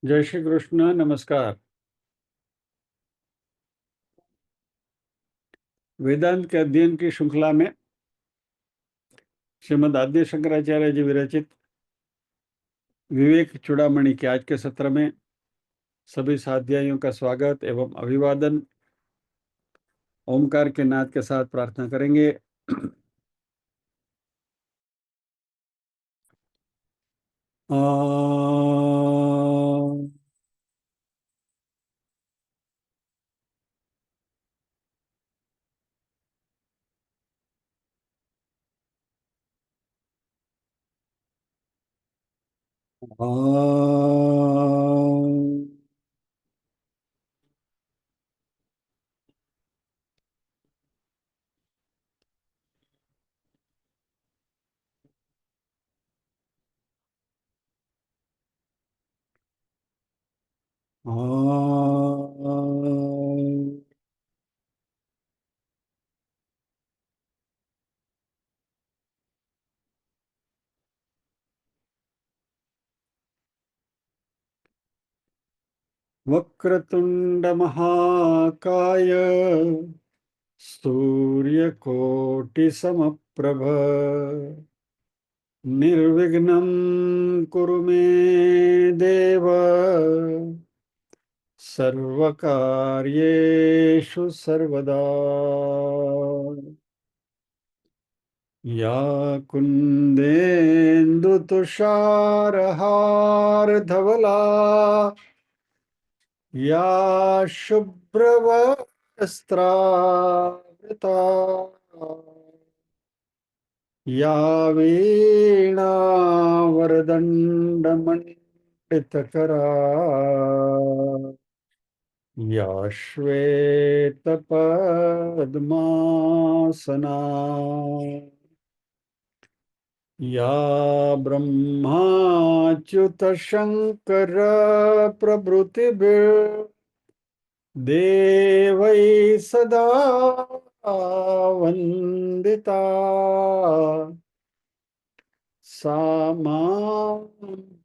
जय श्री कृष्ण। नमस्कार। वेदांत के अध्ययन की श्रृंखला में श्रीमद् आद्य शंकराचार्य जी विरचित विवेक चूड़ामणि के आज के सत्र में सभी साध्यायियों का स्वागत एवं अभिवादन ओमकार के नाद के साथ प्रार्थना करेंगे। ओम। ओम। ओम। वक्रतुंड महाकाय सूर्यकोटि समप्रभ निर्विघ्नं कुरु मे देव सर्वकार्येषु सर्वदा। या कुन्देन्दु तुषारहार धवला या शुभ्रवस्त्रावृता या वीणावरदण्डमण्डितकरा या श्वेतपद्मासना या ब्रह्माच्युतशङ्कर प्रभृतिभिर्देवैः सदा वन्दिता सा मां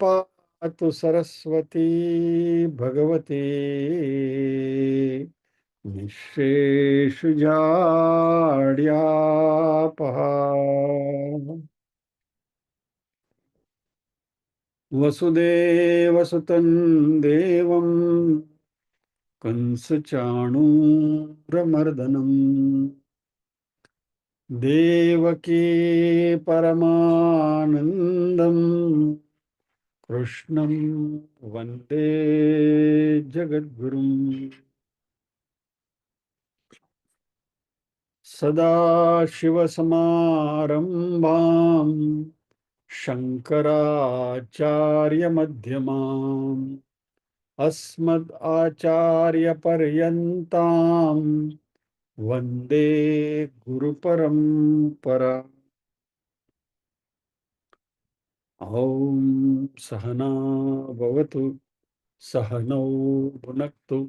पातु सरस्वती भगवती निःशेषजाड्यापहा। वसुदेवसुतं देवं कंसचाणूरमर्दनम् देवकी परमानन्दं कृष्णं वन्दे जगद्गुरुम्। सदाशिवसमारम्भां शङ्कराचार्यमध्यमाम् अस्मदाचार्यपर्यन्तां वन्दे गुरुपरम्परा। ॐ सहना भवतु सहनौ भुनक्तु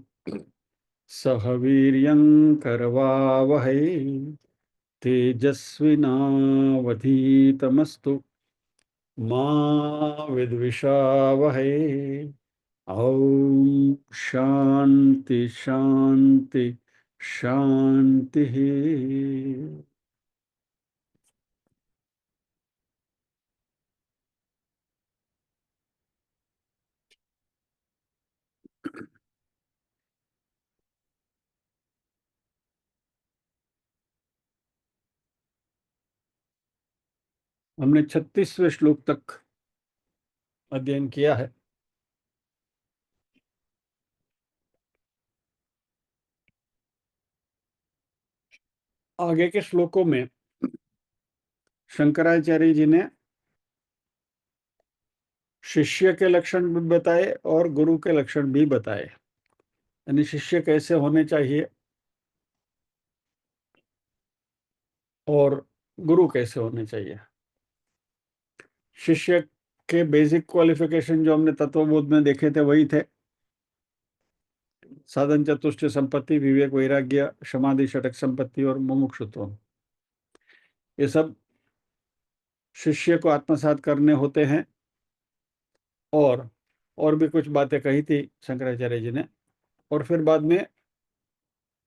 सह वीर्यं करवावहै तेजस्विनावधीतमस्तु मा विद्विषावहै। ॐ शांति शांति शांति। हमने 36वें श्लोक तक अध्ययन किया है। आगे के श्लोकों में शंकराचार्य जी ने शिष्य के लक्षण भी बताए और गुरु के लक्षण भी बताए, यानी शिष्य कैसे होने चाहिए और गुरु कैसे होने चाहिए। शिष्य के बेसिक क्वालिफिकेशन जो हमने तत्वबोध में देखे थे वही थे: साधन चतुष्टय संपत्ति, विवेक वैराग्य, समाधि षटक संपत्ति और मुमुक्षुत्व। ये सब शिष्य को आत्मसात करने होते हैं और और भी कुछ बातें कही थी शंकराचार्य जी ने। और फिर बाद में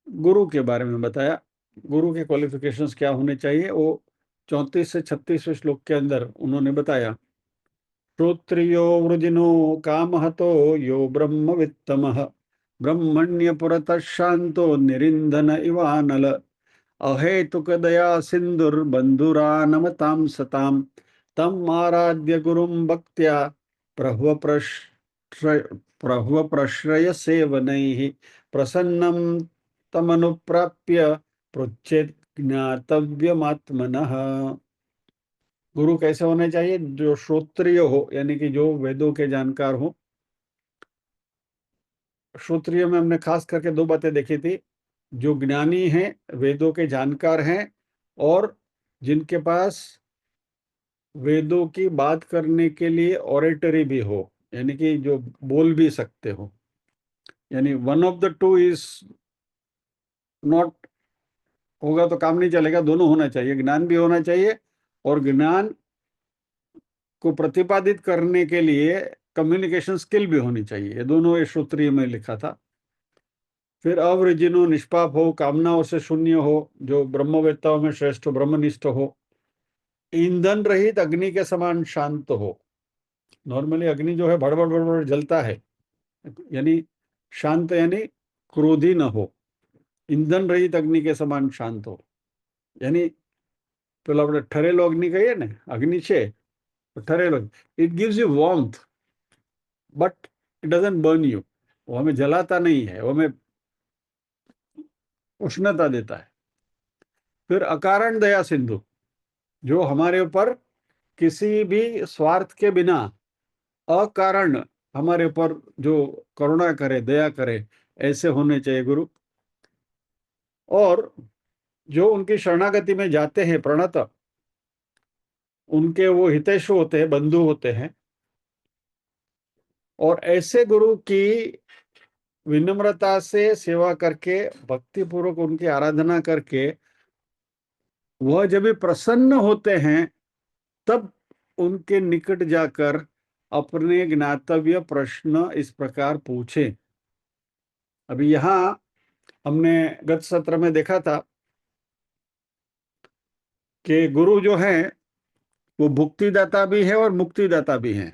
गुरु के बारे में बताया, गुरु के क्वालिफिकेशंस क्या होने चाहिए, वो 34 से 36वें श्लोक के अंदर उन्होंने बताया। श्रोत्रियो वृजिनो कामहतो यो ब्रह्मवित्तमः ब्रह्मण्य पुरतः शांतो निरिंधन इवानल अहेतुक दया सिंधुर्बंधुरानमतां सतां तम आराध्य गुरुं भक्त्या प्रह्व प्रश्रय सेवनैः प्रसन्नं तमनुप्राप्य पृच्छेत् ज्ञातव्यमात्मनः। गुरु कैसे होने चाहिए? जो श्रोत्रिय हो, यानी कि जो वेदों के जानकार हो। श्रोत्रिय में हमने खास करके दो बातें देखी थी, जो ज्ञानी हैं, वेदों के जानकार हैं, और जिनके पास वेदों की बात करने के लिए ऑरेटरी भी हो, यानी कि जो बोल भी सकते हो। यानी one of the two is not, होगा तो काम नहीं चलेगा, दोनों होना चाहिए, ज्ञान भी होना चाहिए और ज्ञान को प्रतिपादित करने के लिए कम्युनिकेशन स्किल भी होनी चाहिए। ये दोनों ये श्रोत्रिय में लिखा था। फिर अवृजिनो, निष्पाप हो, कामनाओं से शून्य हो, जो ब्रह्मवेत्ताओं में श्रेष्ठ हो, ब्रह्मनिष्ठ हो, ईंधन रहित अग्नि के समान शांत हो। नॉर्मली अग्नि जो है भड़बड़ भड़बड़ जलता है, यानी शांत यानी क्रोधी न हो। ईंधन रहित अग्नि के समान शांत हो, यानी પેલો આપણે ઠરેલો અગ્નિ કહીએ ને, અગ્નિ છે તો ઠરેલો, it gives you warmth but it doesn't burn you. वो हमें जलाता नहीं है, वो हमें उष्णता देता है। फिर अकारण दया सिंधु, जो हमारे ऊपर किसी भी स्वार्थ के बिना अकारण हमारे ऊपर जो करुणा करे, दया करे, ऐसे होने चाहिए गुरु। और जो उनकी शरणागति में जाते हैं प्रणत, उनके वो हितैषी होते हैं, बंधु होते हैं। और ऐसे गुरु की विनम्रता से सेवा करके, भक्ति पूर्वक उनकी आराधना करके, वह जब भी प्रसन्न होते हैं तब उनके निकट जाकर अपने ज्ञातव्य प्रश्न इस प्रकार पूछे। अभी यहाँ हमने गत सत्र में देखा था कि गुरु जो है वो भुक्तिदाता भी है और मुक्तिदाता भी है।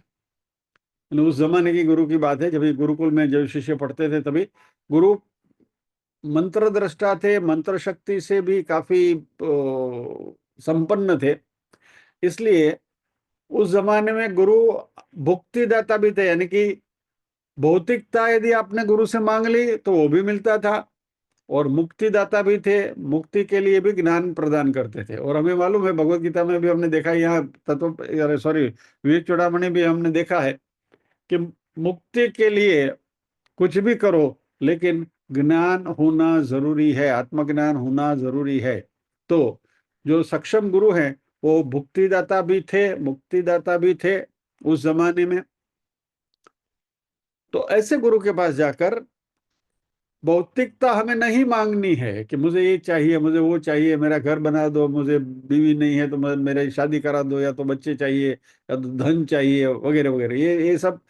उस जमाने की गुरु की बात है, जब गुरुकुल में जब शिष्य पढ़ते थे तभी गुरु मंत्र दृष्टा थे, मंत्र शक्ति से भी काफी संपन्न थे। इसलिए उस जमाने में गुरु भुक्तिदाता भी थे, यानी कि भौतिकता यदि आपने गुरु से मांग ली तो वो भी मिलता था, और मुक्तिदाता भी थे, मुक्ति के लिए भी ज्ञान प्रदान करते थे। और हमें मालूम है, भगवत गीता में भी हमने देखा, यहाँ तत्व अरे सॉरी विवेक चूड़ामणि भी हमने देखा है कि मुक्ति के लिए कुछ भी करो, लेकिन ज्ञान होना जरूरी है, आत्मज्ञान होना जरूरी है। तो जो सक्षम गुरु हैं वो भुक्तिदाता भी थे, मुक्तिदाता भी थे उस जमाने में। तो ऐसे गुरु के पास जाकर भौतिकता हमें नहीं मांगनी है कि मुझे ये चाहिए, मुझे वो चाहिए, मेरा घर बना दो, मुझे बीवी नहीं है तो मेरी शादी करा दो, या तो बच्चे चाहिए, या तो धन चाहिए, वगैरह वगैरह। ये सब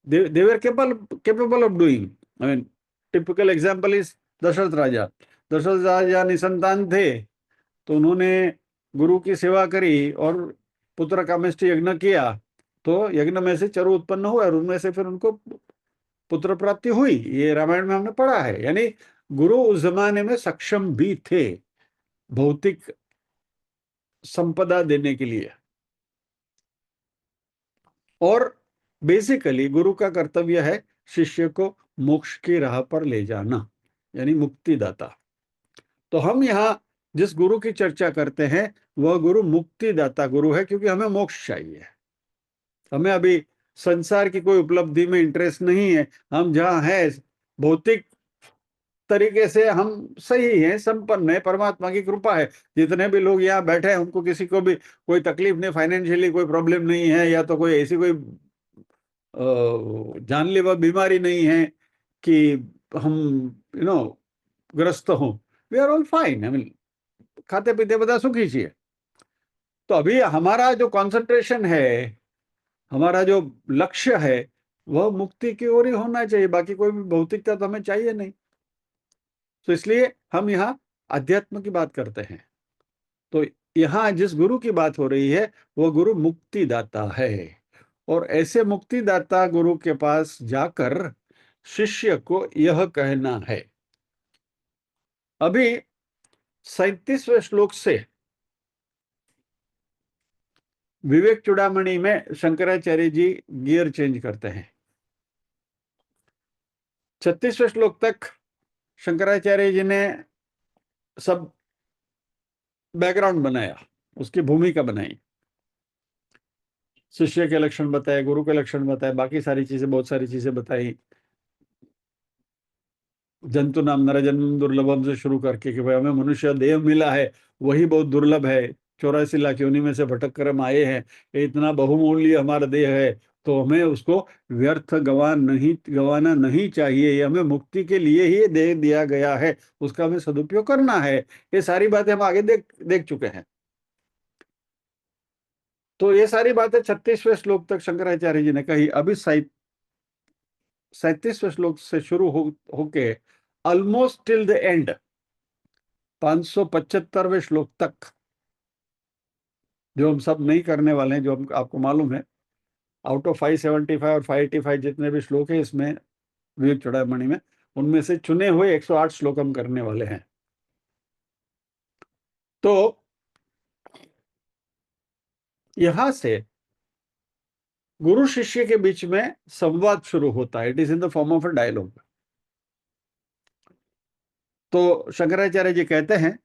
they were capable of doing. I mean, typical example is Dasharath राजा। दशरथ राजा निसंतान थे तो उन्होंने गुरु की सेवा करी और पुत्र कामेष्टि यज्ञ किया, तो यज्ञ में से चरु उत्पन्न हुआ और उनमें से फिर उनको पुत्र प्राप्ति हुई। ये रामायण में हमने पढ़ा है। यानी गुरु उस जमाने में सक्षम भी थे भौतिक संपदा देने के लिए। और बेसिकली गुरु का कर्तव्य है शिष्य को मोक्ष की राह पर ले जाना, यानी मुक्तिदाता। तो हम यहाँ जिस गुरु की चर्चा करते हैं वह गुरु मुक्तिदाता गुरु है, क्योंकि हमें मोक्ष चाहिए। हमें अभी संसार की कोई उपलब्धि में इंटरेस्ट नहीं है। हम जहाँ है भौतिक तरीके से हम सही हैं, संपन्न है, परमात्मा की कृपा है। जितने भी लोग यहाँ बैठे हैं उनको किसी को भी कोई तकलीफ नहीं, फाइनेंशियली कोई प्रॉब्लम नहीं है, या तो कोई ऐसी कोई जानलेवा बीमारी नहीं है कि हम ग्रस्त हो। We are all fine. I mean खाते पीते બધા सुखी છીએ। तो अभी हमारा जो कंसंट्रेशन है, हमारा जो लक्ष्य है वह मुक्ति की ओर ही होना चाहिए, बाकी कोई भी भौतिकता तो हमें चाहिए नहीं। तो इसलिए हम यहाँ अध्यात्म की बात करते हैं। तो यहाँ जिस गुरु की बात हो रही है वो गुरु मुक्तिदाता है, और ऐसे मुक्तिदाता गुरु के पास जाकर शिष्य को यह कहना है। अभी 37वें श्लोक से विवेक चूड़ामणि में शंकराचार्य जी गियर चेंज करते हैं। 36वें श्लोक तक शंकराचार्य जी ने सब बैकग्राउंड बनाया, उसकी भूमिका बनाई, शिष्य के लक्षण बताए, गुरु के लक्षण बताए, बाकी सारी चीजें, बहुत सारी चीजें बताई। जंतु नाम नर जन्म दुर्लभम से शुरू करके कि भाई हमें मनुष्य देह मिला है, वही बहुत दुर्लभ है, 84 लाख योनि में से भटक कर हम आए हैं, ये इतना बहुमूल्य हमारा देह है, तो हमें उसको व्यर्थ गंवाना नहीं चाहिए, ये हमें मुक्ति के लिए ही देह दिया गया है, उसका हमें सदुपयोग करना है। ये सारी बातें हम आगे देख देख चुके हैं। तो ये सारी बातें 36वें श्लोक तक शंकराचार्य जी ने कही। अभी 37वें श्लोक से शुरू होके ऑलमोस्ट टिल द एंड 575वें श्लोक तक, जो हम सब नहीं करने वाले हैं, जो हम आपको मालूम है, आउट ऑफ 575 और 585 जितने भी श्लोक है इसमें विवेक चूड़ामणि में, उनमें से चुने हुए 108 श्लोक हम करने वाले हैं। तो यहां से गुरु शिष्य के बीच में संवाद शुरू होता है। It is in the form of a dialogue. तो शंकराचार्य जी कहते हैं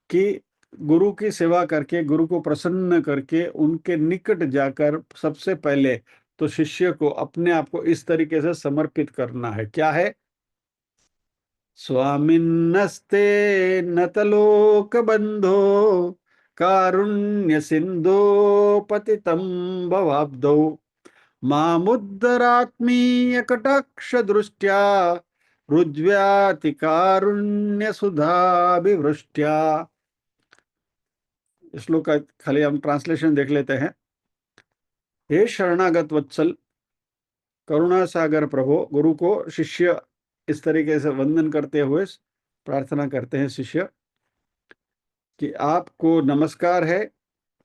कि गुरु की सेवा करके, गुरु को प्रसन्न करके, उनके निकट जाकर सबसे पहले तो शिष्य को अपने आप को इस तरीके से समर्पित करना है। क्या है? स्वामिन्नस्ते नतलोक बंधो कारुण्य सिंधो पतितं भवाब्धौ मामुद्धरात्मीय कटाक्ष दृष्ट्या रुज्व्याति कारुण्य सुधाभिवृष्ट्या। श्लोक का खाली हम ट्रांसलेशन देख लेते हैं। हे शरणागत वत्सल करुणा सागर प्रभु, गुरु को शिष्य इस तरीके से वंदन करते हुए प्रार्थना करते हैं शिष्य कि आपको नमस्कार है।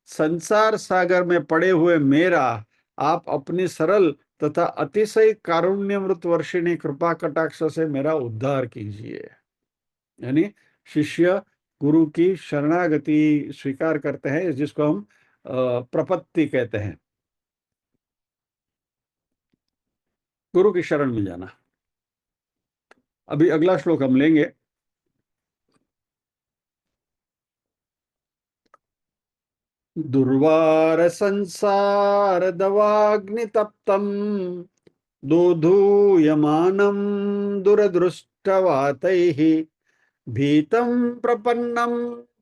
संसार सागर में पड़े हुए मेरा आप अपनी सरल तथा अतिशय कारुण्यमृत वर्षिणी कृपा कटाक्ष से मेरा उद्धार कीजिए। यानी शिष्य गुरु की शरणागति स्वीकार करते हैं, जिसको हम प्रपत्ति कहते हैं, गुरु की शरण में जाना। अभी अगला श्लोक हम लेंगे। दुर्वार संसार दवाग्नि तप्तम दोधूयमानं दुरदृष्टवातैः भीतं प्रपन्नं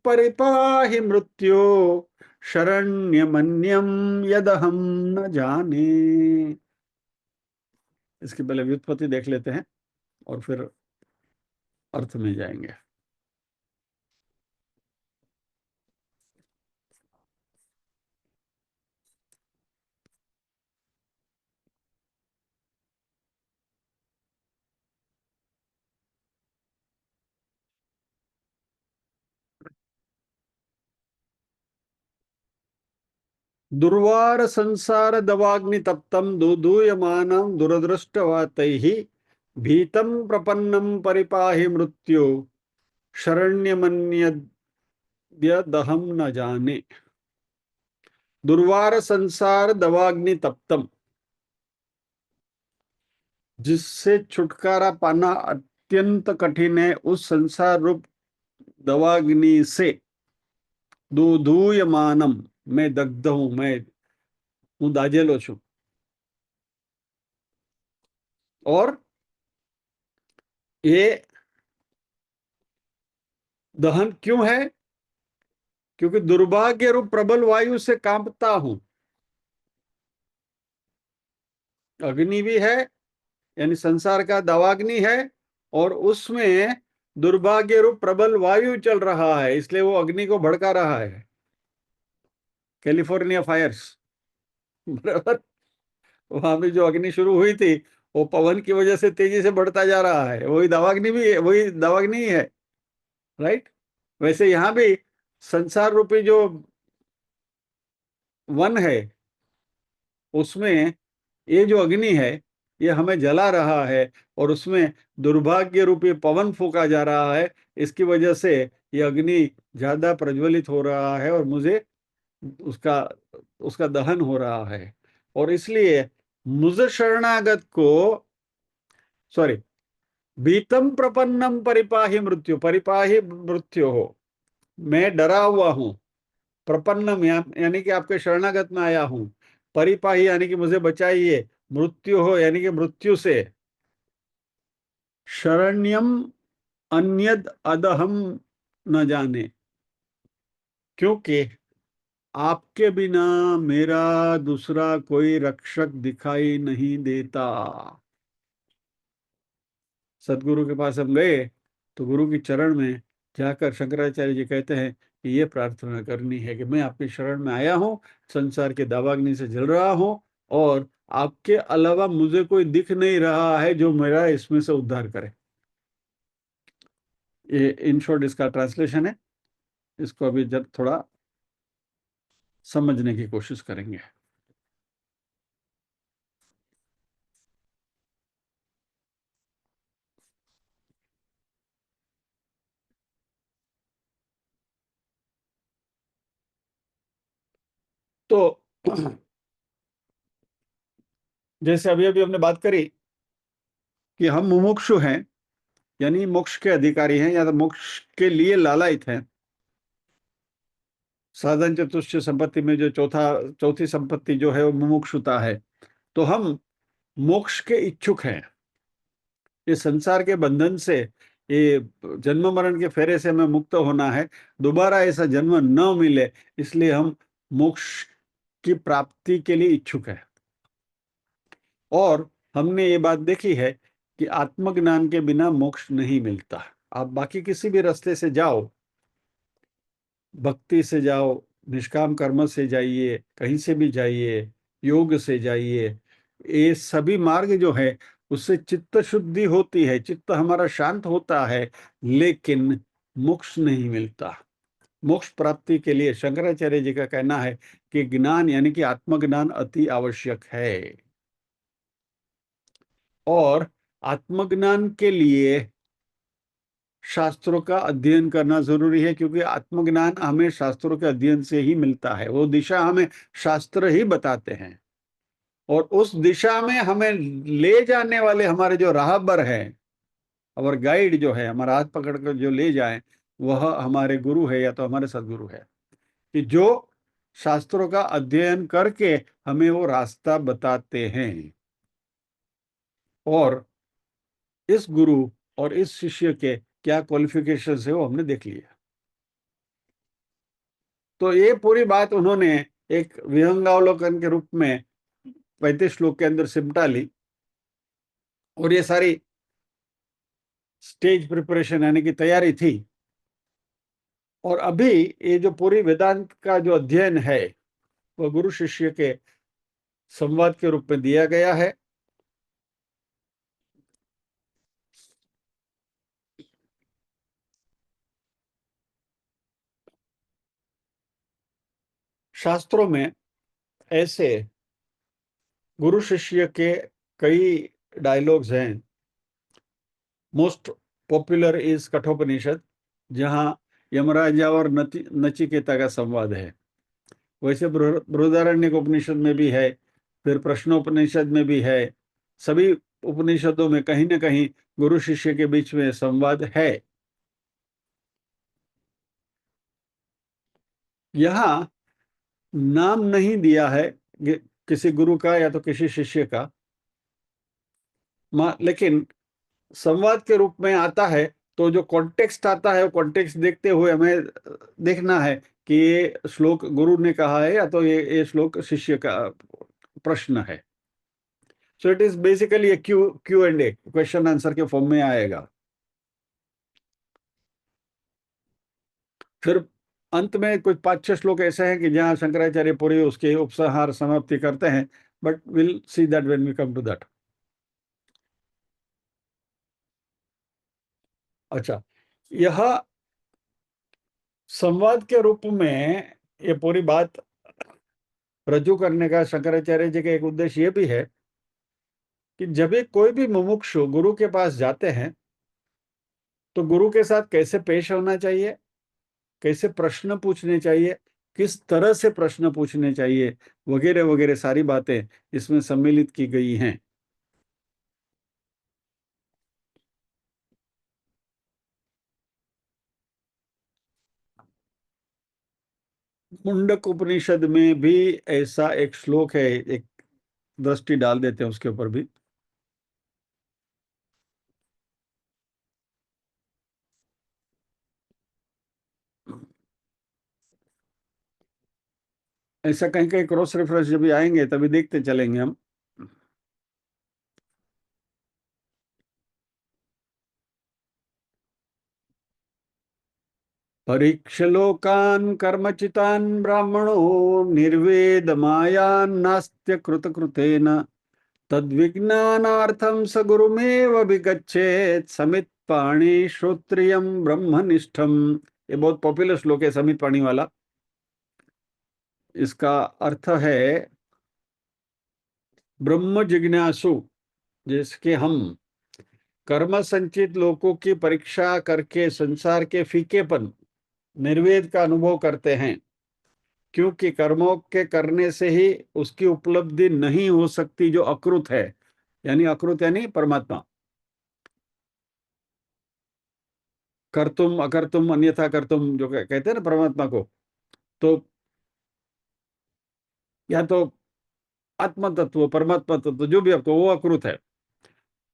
परिपाहि मृत्यो शरण्यमन्यं यदहं न जाने। इसकी पहले व्युत्पत्ति देख लेते हैं और फिर अर्थ में जाएंगे। दुर्वार संसार दवाग्नि तप्तम दूधूयमानं दुरदृष्टवातैः भीतं प्रपन्नं परिपाहि मृत्यो शरण्यमन्यद्यदहं न जाने। दुर्वार संसार दवाग्नि तप्तम, जिससे छुटकारा पाना अत्यंत कठिन है, उस संसार रूप दवाग्नि से दूधूयमानम, मैं दग्ध हूं, मैं दाजेलो छू। और ये दहन क्यों है? क्योंकि दुर्भाग्य रूप प्रबल वायु से कांपता हूं। अग्नि भी है, यानी संसार का दवाग्नि है, और उसमें दुर्भाग्य रूप प्रबल वायु चल रहा है, इसलिए वो अग्नि को भड़का रहा है। कैलिफोर्निया फायर्स, बराबर। वहां भी जो अग्नि शुरू हुई थी वो पवन की वजह से तेजी से बढ़ता जा रहा है, वही दावाग्नि भी है, वही दावाग्नि ही है। राइट। वैसे यहाँ भी संसार रूपी जो वन है, उसमें ये जो अग्नि है ये हमें जला रहा है, और उसमें दुर्भाग्य रूपी पवन फूका जा रहा है। इसकी वजह से ये अग्नि ज्यादा प्रज्वलित हो रहा है और मुझे उसका उसका दहन हो रहा है। और इसलिए मुझ शरणागत को, सॉरी, भीतम प्रपन्नम परिपाही मृत्यु, परिपाही मृत्यु हो, मैं डरा हुआ हूं। प्रपन्नम यानी कि आपके शरणागत में आया हूं। परिपाही यानी कि मुझे बचाइए। मृत्यु हो यानी कि मृत्यु से। शरण्यम अन्यद अदहम न जाने, क्योंकि आपके बिना मेरा दूसरा कोई रक्षक दिखाई नहीं देता। सदगुरु के पास हम गए तो गुरु की चरण में जाकर शंकराचार्य जी कहते हैं कि ये प्रार्थना करनी है कि मैं आपकी शरण में आया हूँ, संसार के दावाग्नि से जल रहा हूँ, और आपके अलावा मुझे कोई दिख नहीं रहा है जो मेरा इसमें से उद्धार करे। ये इन शॉर्ट इसका ट्रांसलेशन है। इसको अभी जब थोड़ा समझने की कोशिश करेंगे। तो जैसे अभी अभी हमने बात करी कि हम मुमुक्षु हैं, यानी मोक्ष के अधिकारी हैं या तो मोक्ष के लिए लालायित हैं। साधन चतुष्ट संपत्ति में जो चौथी संपत्ति जो है वो मुमुक्षुता है। तो हम मोक्ष के इच्छुक हैं। ये संसार के बंधन से, ये जन्म मरण के फेरे से हमें मुक्त होना है, दोबारा ऐसा जन्म न मिले, इसलिए हम मोक्ष की प्राप्ति के लिए इच्छुक है। और हमने ये बात देखी है कि आत्मज्ञान के बिना मोक्ष नहीं मिलता। आप बाकी किसी भी रास्ते से जाओ, भक्ति से जाओ, निष्काम कर्म से जाइए, कहीं से भी जाइए, योग से जाइए, ये सभी मार्ग जो है उससे चित्त शुद्धि होती है, चित्त हमारा शांत होता है, लेकिन मोक्ष नहीं मिलता। मोक्ष प्राप्ति के लिए शंकराचार्य जी का कहना है कि ज्ञान यानी कि आत्मज्ञान अति आवश्यक है। और आत्मज्ञान के लिए शास्त्रों का अध्ययन करना जरूरी है, क्योंकि आत्मज्ञान हमें शास्त्रों के अध्ययन से ही मिलता है। वो दिशा हमें शास्त्र ही बताते हैं, और उस दिशा में हमें ले जाने वाले हमारे जो राहबर हैं, और गाइड जो है, हमारा हाथ पकड़ कर जो ले जाए, वह हमारे गुरु है या तो हमारे सदगुरु है, कि जो शास्त्रों का अध्ययन करके हमें वो रास्ता बताते हैं। और इस गुरु और इस शिष्य के क्या क्वालिफिकेशन है वो हमने देख लिया। तो ये पूरी बात उन्होंने एक विहंगावलोकन के रूप में 35 श्लोक के अंदर सिमटा ली। और ये सारी स्टेज प्रिपरेशन यानी कि तैयारी थी। और अभी ये जो पूरी वेदांत का जो अध्ययन है वह गुरु शिष्य के संवाद के रूप में दिया गया है। शास्त्रों में ऐसे गुरु शिष्य के कई डायलॉग्स हैं। मोस्ट पॉपुलर इज कठोपनिषद, जहाँ यमराजा और नचिकेता का संवाद है। वैसे बृहदारण्यक उपनिषद में भी है, फिर प्रश्नोपनिषद में भी है। सभी उपनिषदों में कहीं ना कहीं गुरु शिष्य के बीच में संवाद है। यहाँ नाम नहीं दिया है किसी गुरु का या तो किसी शिष्य का, लेकिन संवाद के रूप में आता है। तो जो कॉन्टेक्स्ट आता है वो कॉन्टेक्स्ट देखते हुए हमें देखना है कि ये श्लोक गुरु ने कहा है या तो ये श्लोक शिष्य का प्रश्न है। So it is basically A Q and A, question answer के फॉर्म में आएगा। फिर अंत में कुछ 5-6 श्लोक ऐसे हैं कि जहाँ शंकराचार्य पूरी उसके उपसंहार समाप्ति करते हैं। but we'll see that when we come to that. अच्छा, यह संवाद के रूप में ये पूरी बात रजू करने का शंकराचार्य जी का एक उद्देश्य ये भी है कि जब भी कोई भी मुमुक्षु गुरु के पास जाते हैं तो गुरु के साथ कैसे पेश होना चाहिए, कैसे प्रश्न पूछने चाहिए, किस तरह से प्रश्न पूछने चाहिए, वगैरह वगैरह सारी बातें इसमें सम्मिलित की गई हैं। मुंडक उपनिषद में भी ऐसा एक श्लोक है, एक दृष्टि डाल देते हैं उसके ऊपर भी। ऐसा कहीं कहीं क्रॉस रेफरेंस जब भी आएंगे तभी देखते चलेंगे हम। परीक्षलोकान् कर्मचितान् ब्राह्मणो निर्वेद मायान् नास्त्य कृतकृतेन तद्विज्ञानार्थं स गुरुमेव विगच्छेत् समित पाणि श्रोत्रियम ब्रह्मनिष्ठम। ये बहुत पॉपुलर श्लोक है समित पाणि वाला। इसका अर्थ है ब्रह्म जिज्ञासु, जिसके हम कर्म संचित लोगों की परीक्षा करके संसार के फीकेपन निर्वेद का अनुभव करते हैं, क्योंकि कर्मों के करने से ही उसकी उपलब्धि नहीं हो सकती जो अकृत है, यानी अकृत यानी परमात्मा। कर्तुम अकर्तुम अन्यथा कर्तुम जो कहते हैं ना परमात्मा को, तो या तो आत्म तत्व परमात्मा तत्व जो भी आपको, वो अकृत है।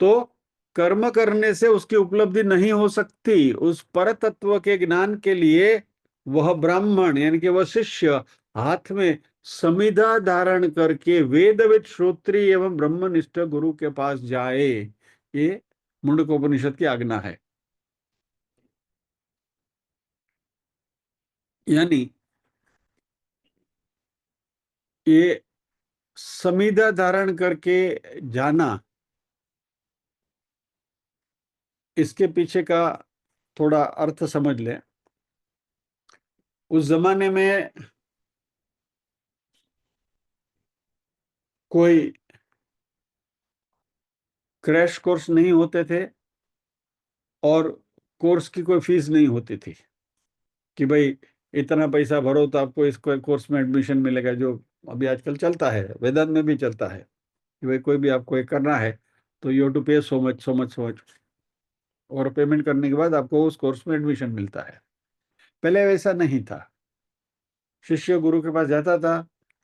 तो कर्म करने से उसकी उपलब्धि नहीं हो सकती। उस पर तत्व के ज्ञान के लिए वह ब्राह्मण यानी कि वह शिष्य हाथ में समिधा धारण करके वेदविद श्रोत्रिय एवं ब्रह्मनिष्ठ गुरु के पास जाए। ये मुंडकोपनिषद की आज्ञा है। यानी ये समिधा धारण करके जाना, इसके पीछे का थोड़ा अर्थ समझ लें। उस जमाने में कोई क्रैश कोर्स नहीं होते थे और कोर्स की कोई फीस नहीं होती थी कि भाई इतना पैसा भरो तो आपको इस कोर्स में एडमिशन मिलेगा, जो अभी आजकल चलता है, वेदांत में भी चलता है कि भाई कोई भी आपको एक करना है तो यू टू पे so much so much so much, और पेमेंट करने के बाद आपको उस कोर्स में एडमिशन मिलता है। पहले वैसा नहीं था। शिष्य गुरु के पास जाता था,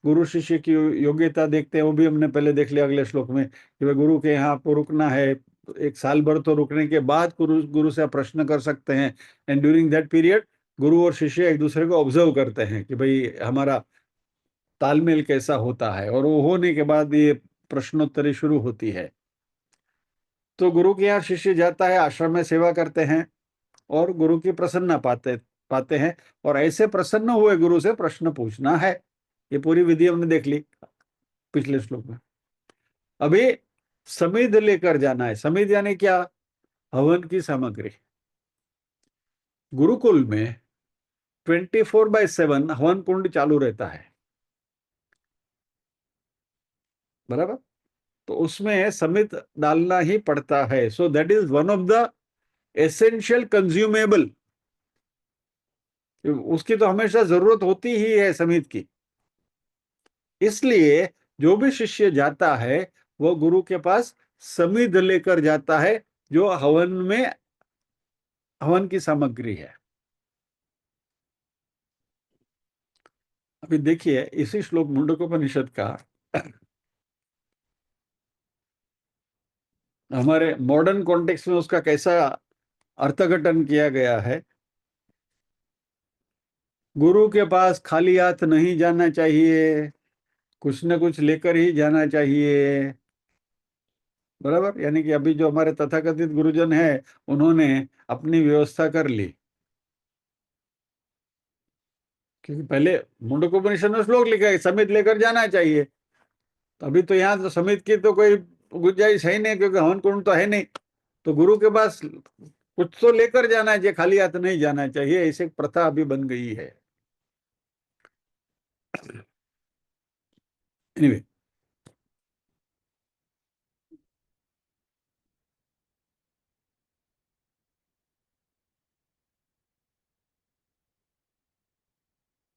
गुरु शिष्य की योग्यता देखते हैं, वो भी हमने पहले देख लिया अगले श्लोक में कि भाई गुरु के यहाँ आपको रुकना है, एक साल भर तो रुकने के बाद गुरु गुरु से आप प्रश्न कर सकते हैं। एंड ड्यूरिंग दैट पीरियड गुरु और शिष्य एक दूसरे को ऑब्जर्व करते हैं कि भाई हमारा तालमेल कैसा होता है, और वो होने के बाद ये प्रश्नोत्तरी शुरू होती है। तो गुरु के यहाँ शिष्य जाता है, आश्रम में सेवा करते हैं और गुरु की प्रसन्नता पाते पाते हैं, और ऐसे प्रसन्न हुए गुरु से प्रश्न पूछना है। ये पूरी विधि हमने देख ली पिछले श्लोक में। अभी समिध लेकर जाना है। समिध यानी क्या? हवन की सामग्री। गुरुकुल में 24/7 हवन कुंड चालू रहता है, बराबर? तो उसमें समित डालना ही पड़ता है। सो that is one of the essential consumable. उसकी तो हमेशा जरूरत होती ही है समित की। इसलिए जो भी शिष्य जाता है वो गुरु के पास समिध लेकर जाता है, जो हवन में हवन की सामग्री है। अभी देखिए इसी श्लोक मुंडकोपनिषद का हमारे मॉडर्न कॉन्टेक्स्ट में उसका कैसा अर्थघटन किया गया है। गुरु के पास खाली हाथ नहीं जाना चाहिए, कुछ न कुछ लेकर ही जाना चाहिए, बराबर? यानी कि अभी जो हमारे तथाकथित गुरुजन है उन्होंने अपनी व्यवस्था कर ली, क्योंकि पहले मुंडकोपनिषद में श्लोक लिखा है समित लेकर जाना चाहिए। तो अभी तो यहाँ तो समिति की तो कोई गुंजाइश है ही नहीं, क्योंकि हवन कुंड तो है नहीं। तो गुरु के पास कुछ तो लेकर जाना चाहिए, खाली हाथ नहीं जाना चाहिए, ऐसी प्रथा अभी बन गई है। एनीवे,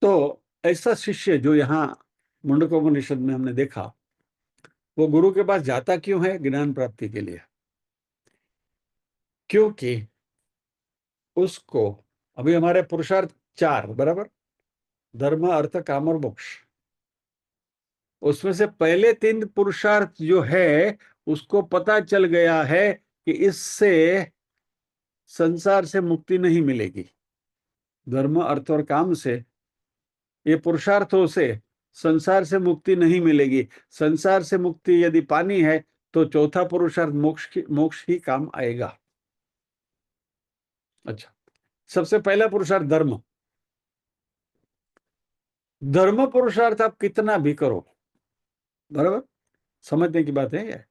तो ऐसा शिष्य जो यहाँ मुंडकोपनिषद में हमने देखा, वो गुरु के पास जाता क्यों है? ज्ञान प्राप्ति के लिए। क्योंकि उसको, अभी हमारे पुरुषार्थ चार, बराबर, धर्म अर्थ काम और मोक्ष, उसमें से पहले तीन पुरुषार्थ जो है, उसको पता चल गया है कि इससे संसार से मुक्ति नहीं मिलेगी। धर्म अर्थ और काम से, ये पुरुषार्थों से संसार से मुक्ति नहीं मिलेगी। संसार से मुक्ति यदि पानी है तो चौथा पुरुषार्थ मोक्ष ही काम आएगा। अच्छा, सबसे पहला पुरुषार्थ धर्म। धर्म पुरुषार्थ आप कितना भी करो, बराबर, समझने की बात है ये।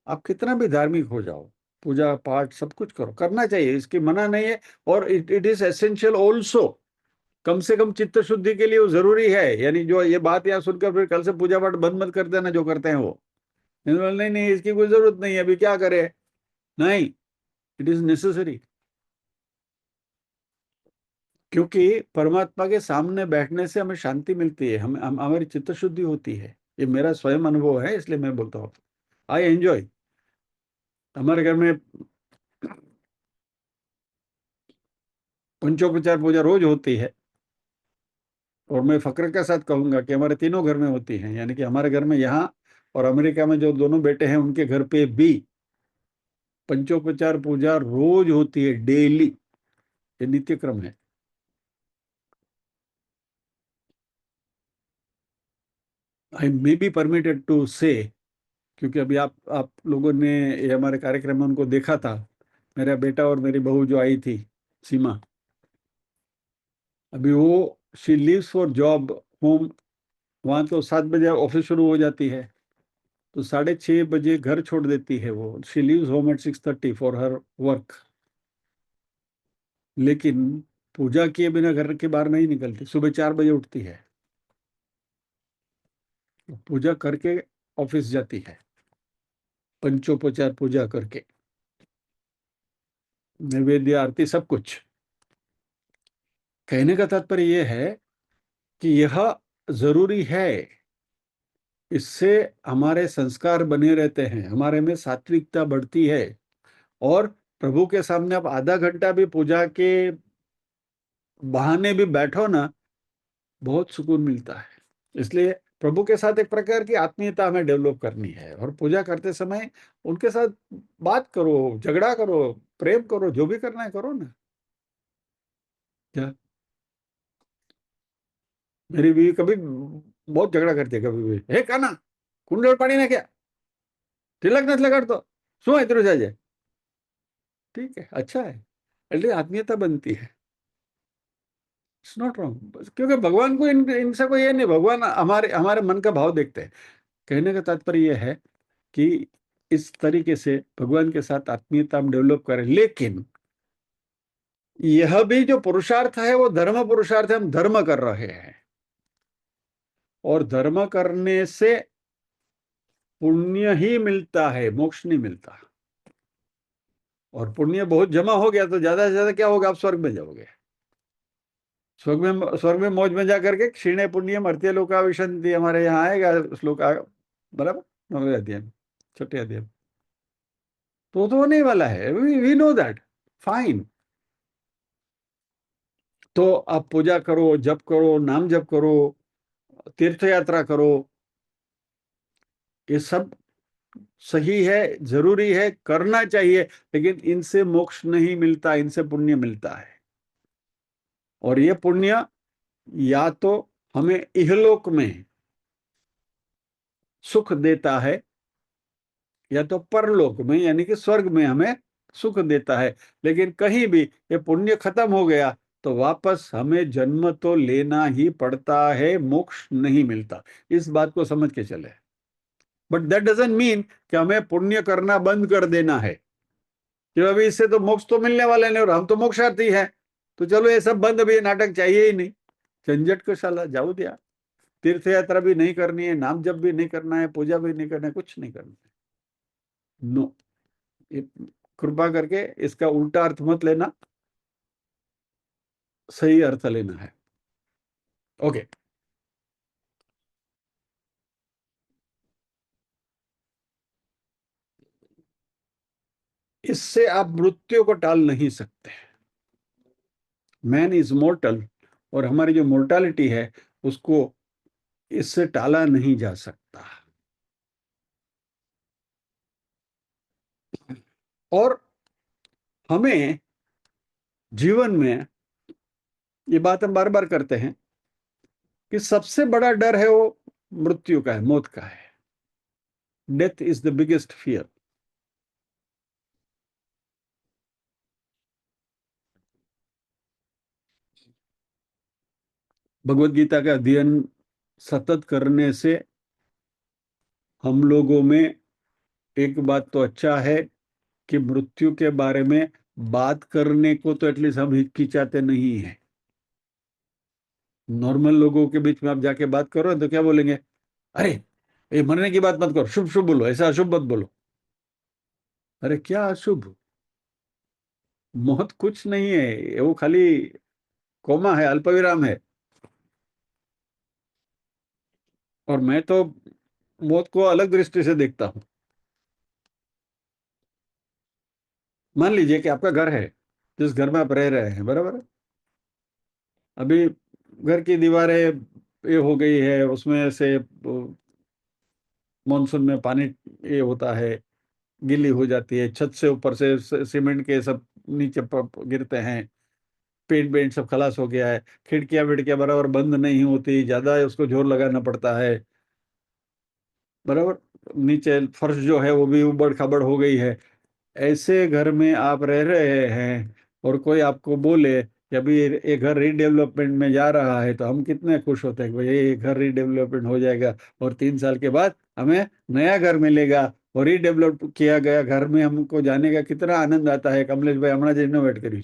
आप कितना भी धार्मिक हो जाओ, पूजा पाठ सब कुछ करो, करना चाहिए, इसकी मना नहीं है। और इट इज एसेंशियल ऑल्सो। कम से कम चित्त शुद्धि के लिए वो जरूरी है। यानी जो ये बात यहाँ सुनकर फिर कल से पूजा पाठ बंद मत कर देना जो करते हैं वो। नहीं नहीं, इसकी कोई जरूरत नहीं है, अभी क्या करे। नहीं, इट इज नेसेसरी। क्योंकि परमात्मा के सामने बैठने से हमें शांति मिलती है, हमारी चित्त शुद्धि होती है। ये मेरा स्वयं अनुभव है, इसलिए मैं बोलता हूँ। I enjoy. हमारे घर में पंचोपचार पूजा रोज होती है। और मैं फक्र के साथ कहूंगा कि हमारे तीनों घर में होती है। यानी कि हमारे घर में यहाँ और अमेरिका में जो दोनों बेटे हैं उनके घर पे भी पंचोपचार पूजा रोज होती है, डेली। ये नित्य क्रम है। आई मे बी परमिटेड टू से, क्योंकि अभी आप लोगों ने ये हमारे कार्यक्रम में उनको देखा था, मेरा बेटा और मेरी बहू जो आई थी, सीमा। अभी वो she leaves for job home. वहां तो 7 बजे ऑफिस शुरू हो जाती है, तो 6:30 बजे घर छोड़ देती है वो। She leaves home at 6:30 for her work. लेकिन पूजा किए बिना घर के बाहर नहीं निकलती। सुबह 4 बजे उठती है, पूजा करके ऑफिस जाती है, पंचोपचार पूजा करके, नैवेद्य आरती सब कुछ। कहने का तात्पर्य यह है कि यह जरूरी है। इससे हमारे संस्कार बने रहते हैं, हमारे में सात्विकता बढ़ती है। और प्रभु के सामने आप आधा घंटा भी पूजा के बहाने भी बैठो ना, बहुत सुकून मिलता है। इसलिए प्रभु के साथ एक प्रकार की आत्मीयता हमें डेवलप करनी है। और पूजा करते समय उनके साथ बात करो, झगड़ा करो, प्रेम करो, जो भी करना है करो ना। क्या, मेरी बीवी कभी बहुत झगड़ा करती है, कभी भी, हे काना कुंडल पानी ना क्या, तिलक નથી लगाड़તો, શું इतरू जाए। ठीक है, अच्छा है, એટલે आत्मीयता बनती है। इट्स नॉट रॉन्ग, क्योंकि भगवान को इनसे कोई ये नहीं। भगवान हमारे हमारे मन का भाव देखते हैं। कहने का तात्पर्य यह है कि इस तरीके से भगवान के साथ आत्मीयता हम डेवलप करें। लेकिन यह भी जो पुरुषार्थ है वो धर्म पुरुषार्थ है। हम धर्म कर रहे हैं, और धर्म करने से पुण्य ही मिलता है, मोक्ष नहीं मिलता। और पुण्य बहुत जमा हो गया तो ज्यादा से ज्यादा क्या होगा, आप स्वर्ग में जाओगे। स्वर्ग में मौज में जा करके क्षीणे पुण्यम मर्त्य लोका विशंति, हमारे यहाँ आएगा श्लोक बराबर, 9वें अध्याय में, छठे अध्याय में। तो होने वाला है, वी नो दैट, फाइन। तो आप पूजा करो, जप करो, नाम जप करो, तीर्थ यात्रा करो, ये सब सही है, जरूरी है, करना चाहिए। लेकिन इनसे मोक्ष नहीं मिलता, इनसे पुण्य मिलता है। और ये पुण्य या तो हमें इहलोक में सुख देता है, या तो परलोक में यानी कि स्वर्ग में हमें सुख देता है। लेकिन कहीं भी ये पुण्य खत्म हो गया तो वापस हमें जन्म तो लेना ही पड़ता है, मोक्ष नहीं मिलता। इस बात को समझ के चले। बट दैट डजंट मीन कि हमें पुण्य करना बंद कर देना है कि अभी इससे तो मोक्ष तो मिलने वाले नहीं और हम तो मोक्षार्थी हैं, तो चलो ये सब बंद, अभी ये नाटक चाहिए ही नहीं। झंझट को शाला जाऊ दिया। तीर्थ यात्रा भी नहीं करनी है, नाम जप भी नहीं करना है, पूजा भी नहीं करना है, कुछ नहीं करना है। नो, कृपा करके इसका उल्टा अर्थ मत लेना, सही अर्थ लेना है। ओके। इससे आप मृत्यु को टाल नहीं सकते। मैन इज मोर्टल, और हमारी जो मोर्टालिटी है उसको इससे टाला नहीं जा सकता। और हमें जीवन में ये बात हम बार बार करते हैं कि सबसे बड़ा डर है वो मृत्यु का है, मौत का है। Death is the biggest fear. Bhagavad Gita का अध्ययन सतत करने से हम लोगों में एक बात तो अच्छा है कि मृत्यु के बारे में बात करने को तो एटलीस्ट हम हिचकिचाते नहीं है। नॉर्मल लोगों के बीच में आप जाके बात करो तो क्या बोलेंगे? अरे, ये मरने की बात मत करो, शुभ शुभ बोलो, ऐसा अशुभ मत बोलो। अरे क्या अशुभ? मौत कुछ नहीं है, वो खाली कोमा है, अल्पविराम है। और मैं तो मौत को अलग दृष्टि से देखता हूं। मान लीजिए कि आपका घर है, जिस घर में आप रह रहे हैं, बराबर है। अभी घर की दीवारें ये हो गई है, उसमें से मानसून में पानी ये होता है, गीली हो जाती है, छत से ऊपर से सीमेंट के सब नीचे गिरते हैं, पेंट वेंट सब खलास हो गया है, खिड़कियां विड़कियां बराबर बंद नहीं होती, ज्यादा उसको जोर लगाना पड़ता है, बराबर। नीचे फर्श जो है वो भी उबड़ खाबड़ हो गई है। ऐसे घर में आप रह रहे हैं और कोई आपको बोले कि अभी ये घर रीडेवलपमेंट में जा रहा है, तो हम कितने खुश होते हैं कि भाई ये घर रीडेवलपमेंट हो जाएगा और 3 साल के बाद हमें नया घर मिलेगा। और रीडेवलप किया गया घर में हमको जाने का कितना आनंद आता है। कमलेश भाई हमारा रिनोवेट करी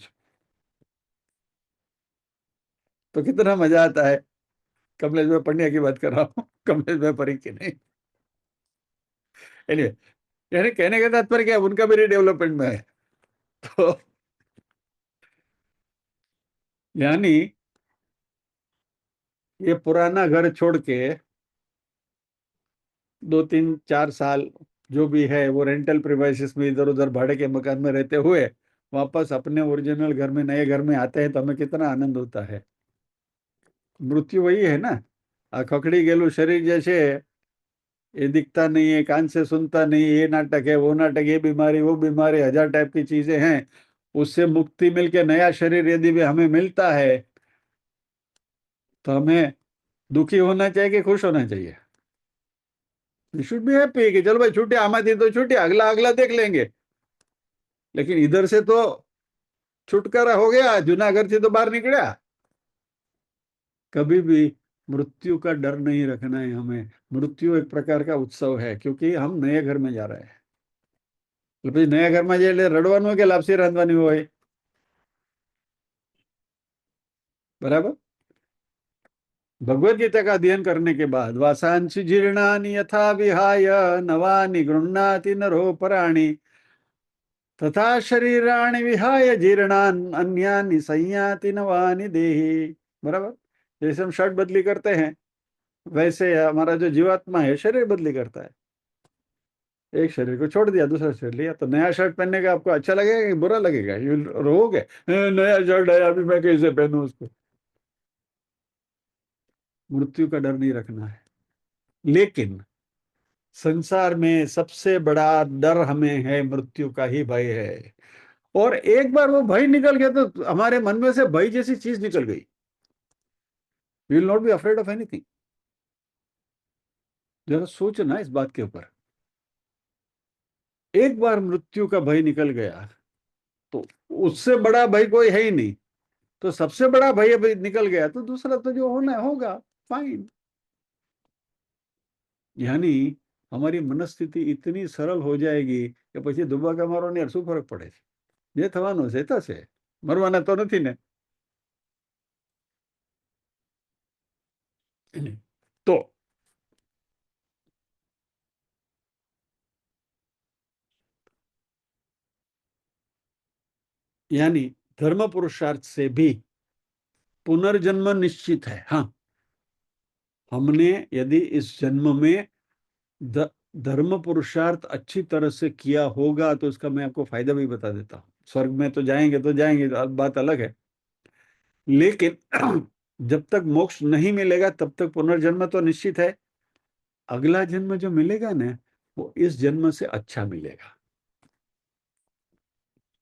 तो कितना मजा आता है। कमलेश भाई पंड्या की बात कर रहा हूँ, कमलेश भाई परी की नहीं। एनीवे, यानी कहने का तात्पर्य क्या है, उनका भी रीडेवलपमेंट में है। तो यानी ये पुराना घर छोड़ के 2 3 4 साल जो भी है वो रेंटल प्रीमाइसेस में इधर उधर भाड़े के मकान में रहते हुए वापस अपने ओरिजिनल घर में, नए घर में आते हैं तो हमें कितना आनंद होता है। मृत्यु वही है ना। खकड़ी गेलू शरीर जैसे, ये दिखता नहीं है, कान से सुनता नहीं, ये नाटक है, वो नाटक, ये बीमारी, वो बीमारी, हजार टाइप की चीजें हैं। उससे मुक्ति मिलके नया शरीर यदि भी हमें मिलता है तो हमें दुखी होना चाहिए कि खुश होना चाहिए? वी शुड बी हैप्पी कि चलो भाई छुट्टी आमा थी तो छुट्टी, अगला अगला देख लेंगे। लेकिन इधर से तो छुटकारा हो गया, जूनागढ़ से तो बाहर निकला। कभी भी मृत्यु का डर नहीं रखना है हमें। मृत्यु एक प्रकार का उत्सव है, क्योंकि हम नए घर में जा रहे हैं। तो भाई नया घर में जाए रड़વાનું કે લાપસી રાંધવાની હોય, बराबर। भगवत गीता का अध्ययन करने के बाद वासांसि जीर्णानि यथा विहाय नवानि गृह्णाति नरो पराणि तथा शरीराणि विहाय जीर्णान अन्यानि संयाति नवानि देहि। बराबर। जैसे हम शर्ट बदली करते हैं, वैसे हमारा जो जीवात्मा है शरीर बदली करता है। एक शरीर को छोड़ दिया, दूसरा शरीर लिया, तो नया शर्ट पहनने का आपको अच्छा लगेगा कि बुरा लगेगा? ये रोगे, नया शर्ट है अभी मैं कैसे पहनूं उसको"। मृत्यु का डर नहीं रखना है। लेकिन संसार में सबसे बड़ा डर हमें है, मृत्यु का ही भय है। और एक बार वो भय निकल गया तो हमारे मन में से भय जैसी चीज निकल गई। We will not be afraid of anything. जरा सोचना इस बात के ऊपर। एक बार मृत्यु का भय निकल गया तो उससे बड़ा भय कोई है ही नहीं। तो सबसे बड़ा भय अभी निकल गया तो दूसरा तो जो होना है होगा, फाइन। यानी हमारी मनस्थिति इतनी सरल हो जाएगी કે પછી દુબાકા મારો ને શું ફરક પડે છે, જે થવાનું છે થશે, મરવાના તો નથી ને. તો यानी धर्म पुरुषार्थ से भी पुनर्जन्म निश्चित है. हाँ, हमने यदि इस जन्म में धर्म पुरुषार्थ अच्छी तरह से किया होगा तो उसका मैं आपको फायदा भी बता देता हूँ. स्वर्ग में तो जाएंगे बात अलग है, लेकिन जब तक मोक्ष नहीं मिलेगा तब तक पुनर्जन्म तो निश्चित है. अगला जन्म जो मिलेगा ना वो इस जन्म से अच्छा मिलेगा.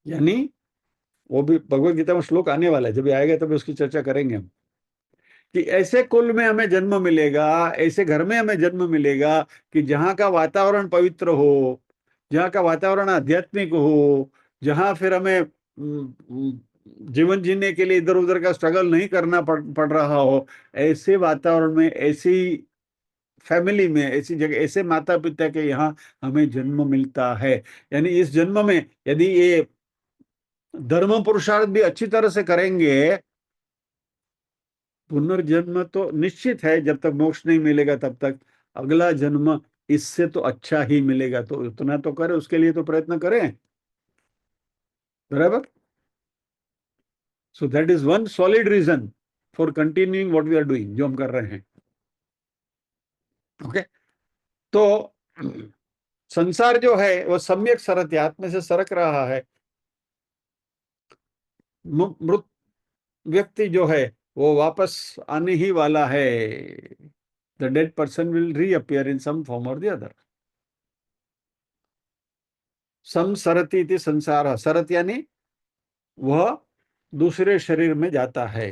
यानी वो भी भगवत गीता में श्लोक आने वाला है, जब आएगा तब उसकी चर्चा करेंगे हम, कि ऐसे कुल में हमें जन्म मिलेगा, ऐसे घर में हमें जन्म मिलेगा कि जहाँ का वातावरण पवित्र हो, जहाँ का वातावरण आध्यात्मिक हो, जहाँ फिर हमें जीवन जीने के लिए इधर उधर का स्ट्रगल नहीं करना पड़ रहा हो, ऐसे वातावरण में, ऐसी फैमिली में, ऐसी जगह, ऐसे माता पिता के यहाँ हमें जन्म मिलता है. यानी इस जन्म में यदि ये धर्म पुरुषार्थ भी अच्छी तरह से करेंगे, पुनर्जन्म तो निश्चित है. जब तक मोक्ष नहीं मिलेगा तब तक अगला जन्म इससे तो अच्छा ही मिलेगा. तो इतना तो करें, उसके लिए तो प्रयत्न करें, बराबर. So that is one solid reason for continuing what we are doing, जो हम कर रहे हैं. ओके. तो संसार जो है वो सम्यक सरत आत्मा से सरक रहा है. मृत व्यक्ति जो है वो वापस आने ही वाला है. The dead person will reappear in some form और द अदर. संसरती थी संसार. सरत यानी वह दूसरे शरीर में जाता है,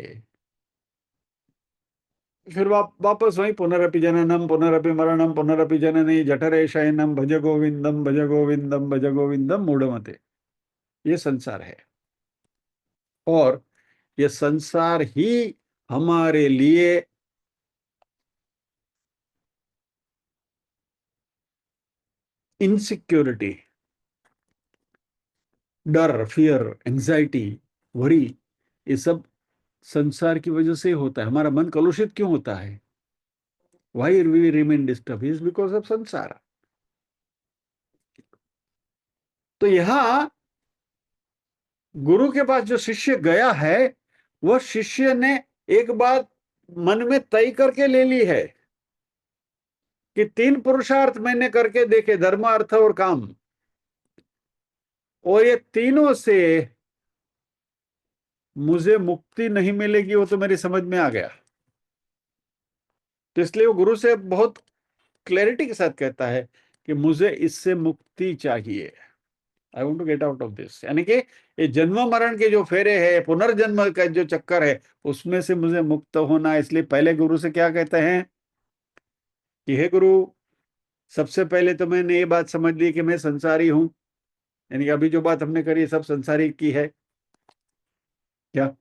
फिर वापस वही पुनरपि जननम पुनरपि मरणम पुनरपि जननी जठरे शयनम भज गोविंदम भज गोविंदम भज गोविंदम मूढ़मते. ये संसार है, और ये संसार ही हमारे लिए इनसिक्योरिटी, डर, फियर, एंजाइटी, वरी, ये सब संसार की वजह से होता है. हमारा मन कलुषित क्यों होता है? Why we remain disturb is because of संसार. तो यहां गुरु के पास जो शिष्य गया है, वह शिष्य ने एक बात मन में तय करके ले ली है कि 3 पुरुषार्थ मैंने करके देखे, धर्म अर्थ और काम, और ये तीनों से मुझे मुक्ति नहीं मिलेगी, वो तो मेरी समझ में आ गया. तो इसलिए वो गुरु से बहुत क्लैरिटी के साथ कहता है कि मुझे इससे मुक्ति चाहिए. I want to get out of this. यानी कि ये जन्म मरण के जो फेरे है, पुनर्जन्म का जो चक्कर है, उसमें से मुझे मुक्त होना है. इसलिए पहले गुरु से क्या कहते हैं कि हे गुरु, सबसे पहले तो मैंने ये बात समझ ली कि मैं संसारी हूं. यानी कि अभी जो बात हमने करी सब संसारी की है क्या?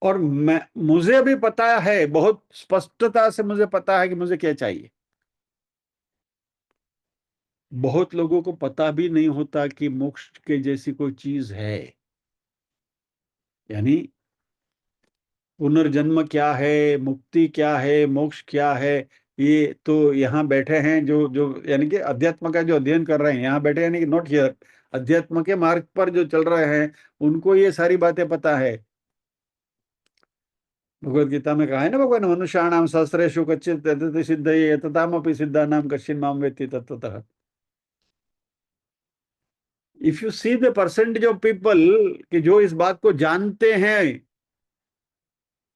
और मुझे अभी पता है, बहुत स्पष्टता से मुझे पता है कि मुझे क्या चाहिए. बहुत लोगों को पता भी नहीं होता कि मोक्ष के जैसी कोई चीज है. यानी पुनर्जन्म क्या है, मुक्ति क्या है, मोक्ष क्या है, ये तो यहाँ बैठे हैं जो जो यानी कि अध्यात्म का जो अध्ययन कर रहे हैं, यहाँ बैठे यानी कि नॉट हियर, अध्यात्म के मार्ग पर जो चल रहे हैं, उनको ये सारी बातें पता है. भगवत गीता में कहा है ना भगवान, मनुष्याणाम सहस्रेषु कच्चित् तदति सिद्धये तथामपि सिद्धानाम कश्चिन् माम वेत्ति तत्त्वतः. If you see the percentage of people कि जो इस बात को जानते हैं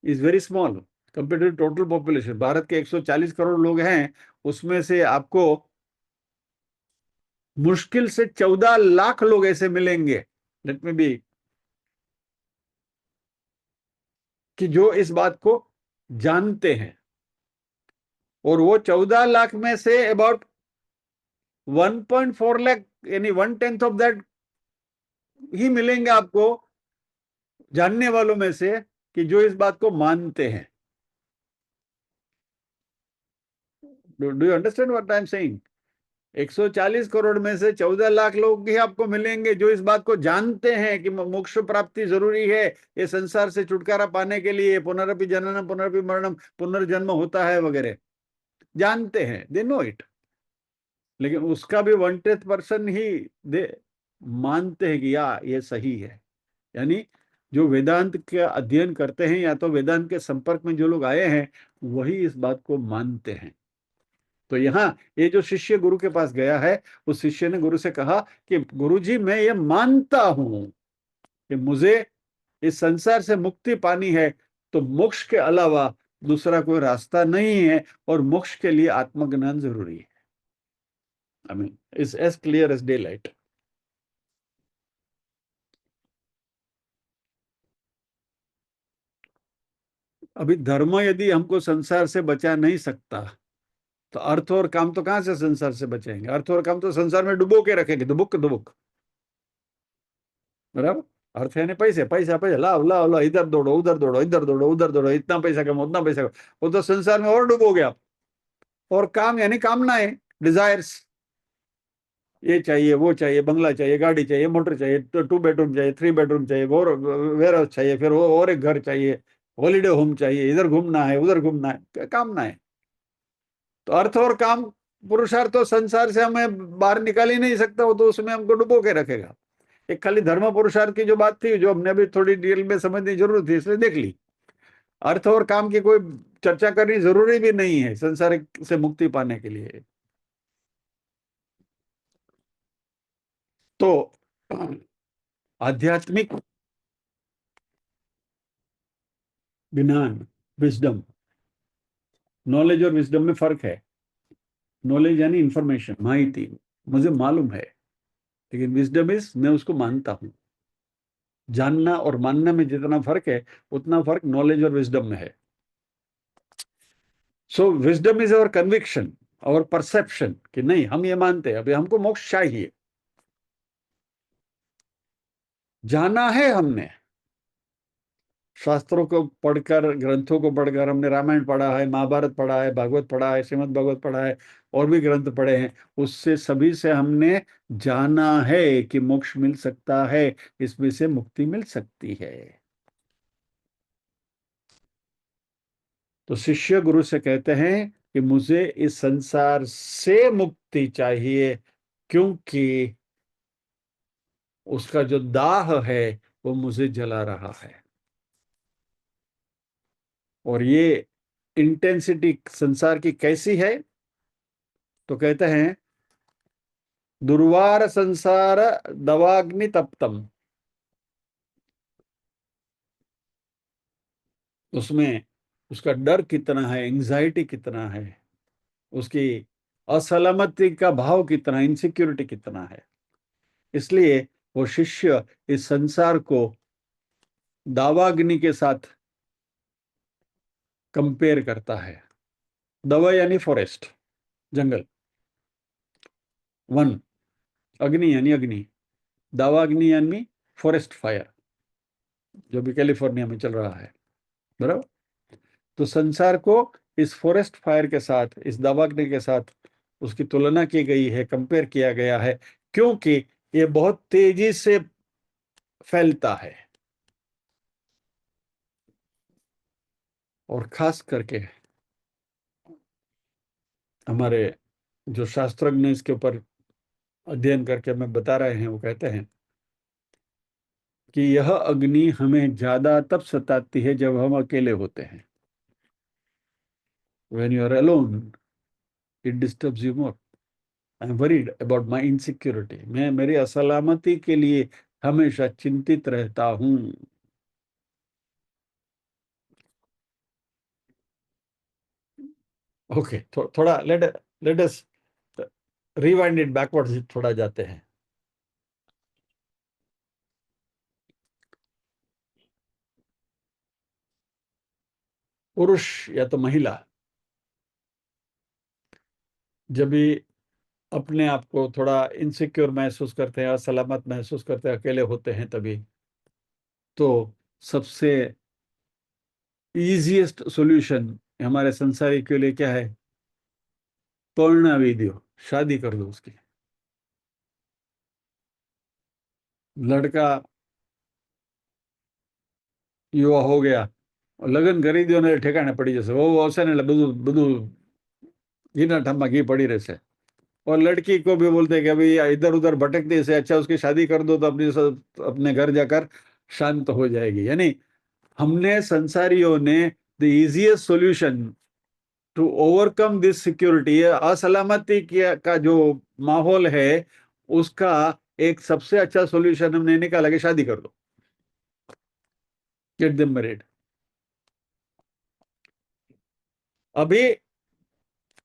is very small compare to total population. Bharat के 140 करोड़ लोग हैं, उसमें से आपको मुश्किल से 14 लाख लोग ऐसे मिलेंगे, लेट में बी, कि जो इस बात को जानते हैं. और वो 14 लाख में से अबाउट 1.4 लाख यानी 1/10 ऑफ दैट ही मिलेंगे आपको जानने वालों में से, कि जो इस बात को मानते हैं. Do you understand what I am saying? 140 crore में से 14 लाख लोग ही आपको मिलेंगे जो इस बात को जानते हैं कि मोक्ष प्राप्ति जरूरी है, ये संसार से छुटकारा पाने के लिए पुनरपि जननम पुनरपि मरणम, पुनर्जन्म होता है वगैरह, जानते हैं, दे नो इट। लेकिन उसका भी 1/10% ही दे मानते हैं कि या ये सही है। यानी जो वेदांत का अध्ययन करते हैं या तो वेदांत के संपर्क में जो लोग आए हैं वही इस बात को मानते हैं। तो यहाँ ये जो शिष्य गुरु के पास गया है, उस शिष्य ने गुरु से कहा कि गुरुजी मैं ये मानता हूं कि मुझे इस संसार से मुक्ति पानी है, तो मोक्ष के अलावा दूसरा कोई रास्ता नहीं है, और मोक्ष के लिए आत्मज्ञान जरूरी है। I mean it's as clear as daylight. अभी धर्म यदि हमको संसार से बचा नहीं सकता, तो अर्थ और काम तो कहां से संसार से बचेंगे? अर्थ और काम तो संसार में डुबो के रखेंगे, दुबुक दुबुक, बराबर। अर्थ यानी पैसे, पैसा पैसा, लाओ लाओ लाओ, इधर दौड़ो उधर दौड़ो, इधर दौड़ो उधर दौड़ो, इतना पैसा कमाओ उतना पैसा कमाओ, वो तो संसार में और डूबोगे आप। और काम यानी कामनाएं, डिजायर्स, ये चाहिए वो चाहिए, बंगला चाहिए, गाड़ी चाहिए, मोटर चाहिए, 2 बेडरूम चाहिए, 3 बेडरूम चाहिए, और वेयर हाउस चाहिए, फिर वो और एक घर चाहिए, हॉलीडे होम चाहिए, इधर घूमना है उधर घूमना है, कामना है। तो अर्थ और काम, पुरुषार्थ तो संसार से हमें बाहर निकाल ही नहीं सकता, वो तो उसमें हमको डुबो के रखेगा। एक खाली धर्म पुरुषार्थ की जो बात थी, जो हमने अभी थोड़ी डिटेल में समझने की जरूरत थी, इसलिए देख ली। अर्थ और काम की कोई चर्चा करनी जरूरी भी नहीं है संसार से मुक्ति पाने के लिए। तो आध्यात्मिक ज्ञान, विजडम, नॉलेज और विजडम में फर्क है। नॉलेज यानी इंफॉर्मेशन, माहिती, मुझे मालूम है, लेकिन विजडम इज मैं उसको मानता हूं। जानना और मानना में जितना फर्क है, उतना फर्क नॉलेज और विजडम में है। सो विजडम इज अवर कन्विक्शन, और परसेप्शन कि नहीं हम ये मानते हैं, अभी हमको मोक्ष चाहिए, जाना है हमने। शास्त्रों को पढ़कर, ग्रंथों को पढ़कर, हमने रामायण पढ़ा है, महाभारत पढ़ा है, भागवत पढ़ा है, श्रीमद् भागवत पढ़ा है, और भी ग्रंथ पढ़े हैं, उससे सभी से हमने जाना है कि मोक्ष मिल सकता है, इसमें से मुक्ति मिल सकती है। तो शिष्य गुरु से कहते हैं कि मुझे इस संसार से मुक्ति चाहिए, क्योंकि उसका जो दाह है वो मुझे जला रहा है। और ये इंटेंसिटी संसार की कैसी है? तो कहते हैं दुर्वार संसार दवाग्नि तप्तम। उसमें उसका डर कितना है, एंजाइटी कितना है, उसकी असलामती का भाव कितना, इनसिक्योरिटी कितना है। इसलिए वो शिष्य इस संसार को दावाग्नि के साथ कंपेयर करता है। दवा यानी फॉरेस्ट, जंगल, वन, अग्नि यानी अग्नि, दावाग्नि यानी फॉरेस्ट फायर, जो भी कैलिफोर्निया में चल रहा है, बराबर। तो संसार को इस फॉरेस्ट फायर के साथ, इस दावाग्नि के साथ उसकी तुलना की गई है, कंपेयर किया गया है, क्योंकि ये बहुत तेजी से फैलता है। और खास करके हमारे जो शास्त्रज्ञ इसके ऊपर अध्ययन करके हमें बता रहे हैं, वो कहते हैं कि यह अग्नि हमें ज्यादा तब सताती है जब हम अकेले होते हैं। When you are alone, it disturbs you more. I am worried about my insecurity, मैं मेरी असलामती के लिए हमेशा चिंतित रहता हूं। ओके, थोड़ा let let us rewind it backwards, थोड़ा जाते हैं। पुरुष या तो महिला जब भी अपने आप को थोड़ा इनसिक्योर महसूस करते हैं, असलामत महसूस करते हैं, अकेले होते हैं, तभी तो सबसे इजीएस्ट सॉल्यूशन हमारे संसारी के लिए क्या है? पौर्णावी दो, शादी कर दो उसकी। लड़का युवा हो गया, લગ્ન કરી દો ને ઠેકાણે પડી જશે, બહુ આવશે ને એટલે બધું બધું ઘીના ઠામમાં ઘી પડી રહેશે। और लड़की को भी बोलते हैं कि अभी इधर उधर भटकने से अच्छा उसकी शादी कर दो तो अपने घर जाकर शांत हो जाएगी। यानी हमने संसारियों ने the easiest solution to overcome this security, असलामती का जो माहौल है उसका एक सबसे अच्छा सॉल्यूशन हमने निकाला कि शादी कर दो, गेट देम मैरिड। अभी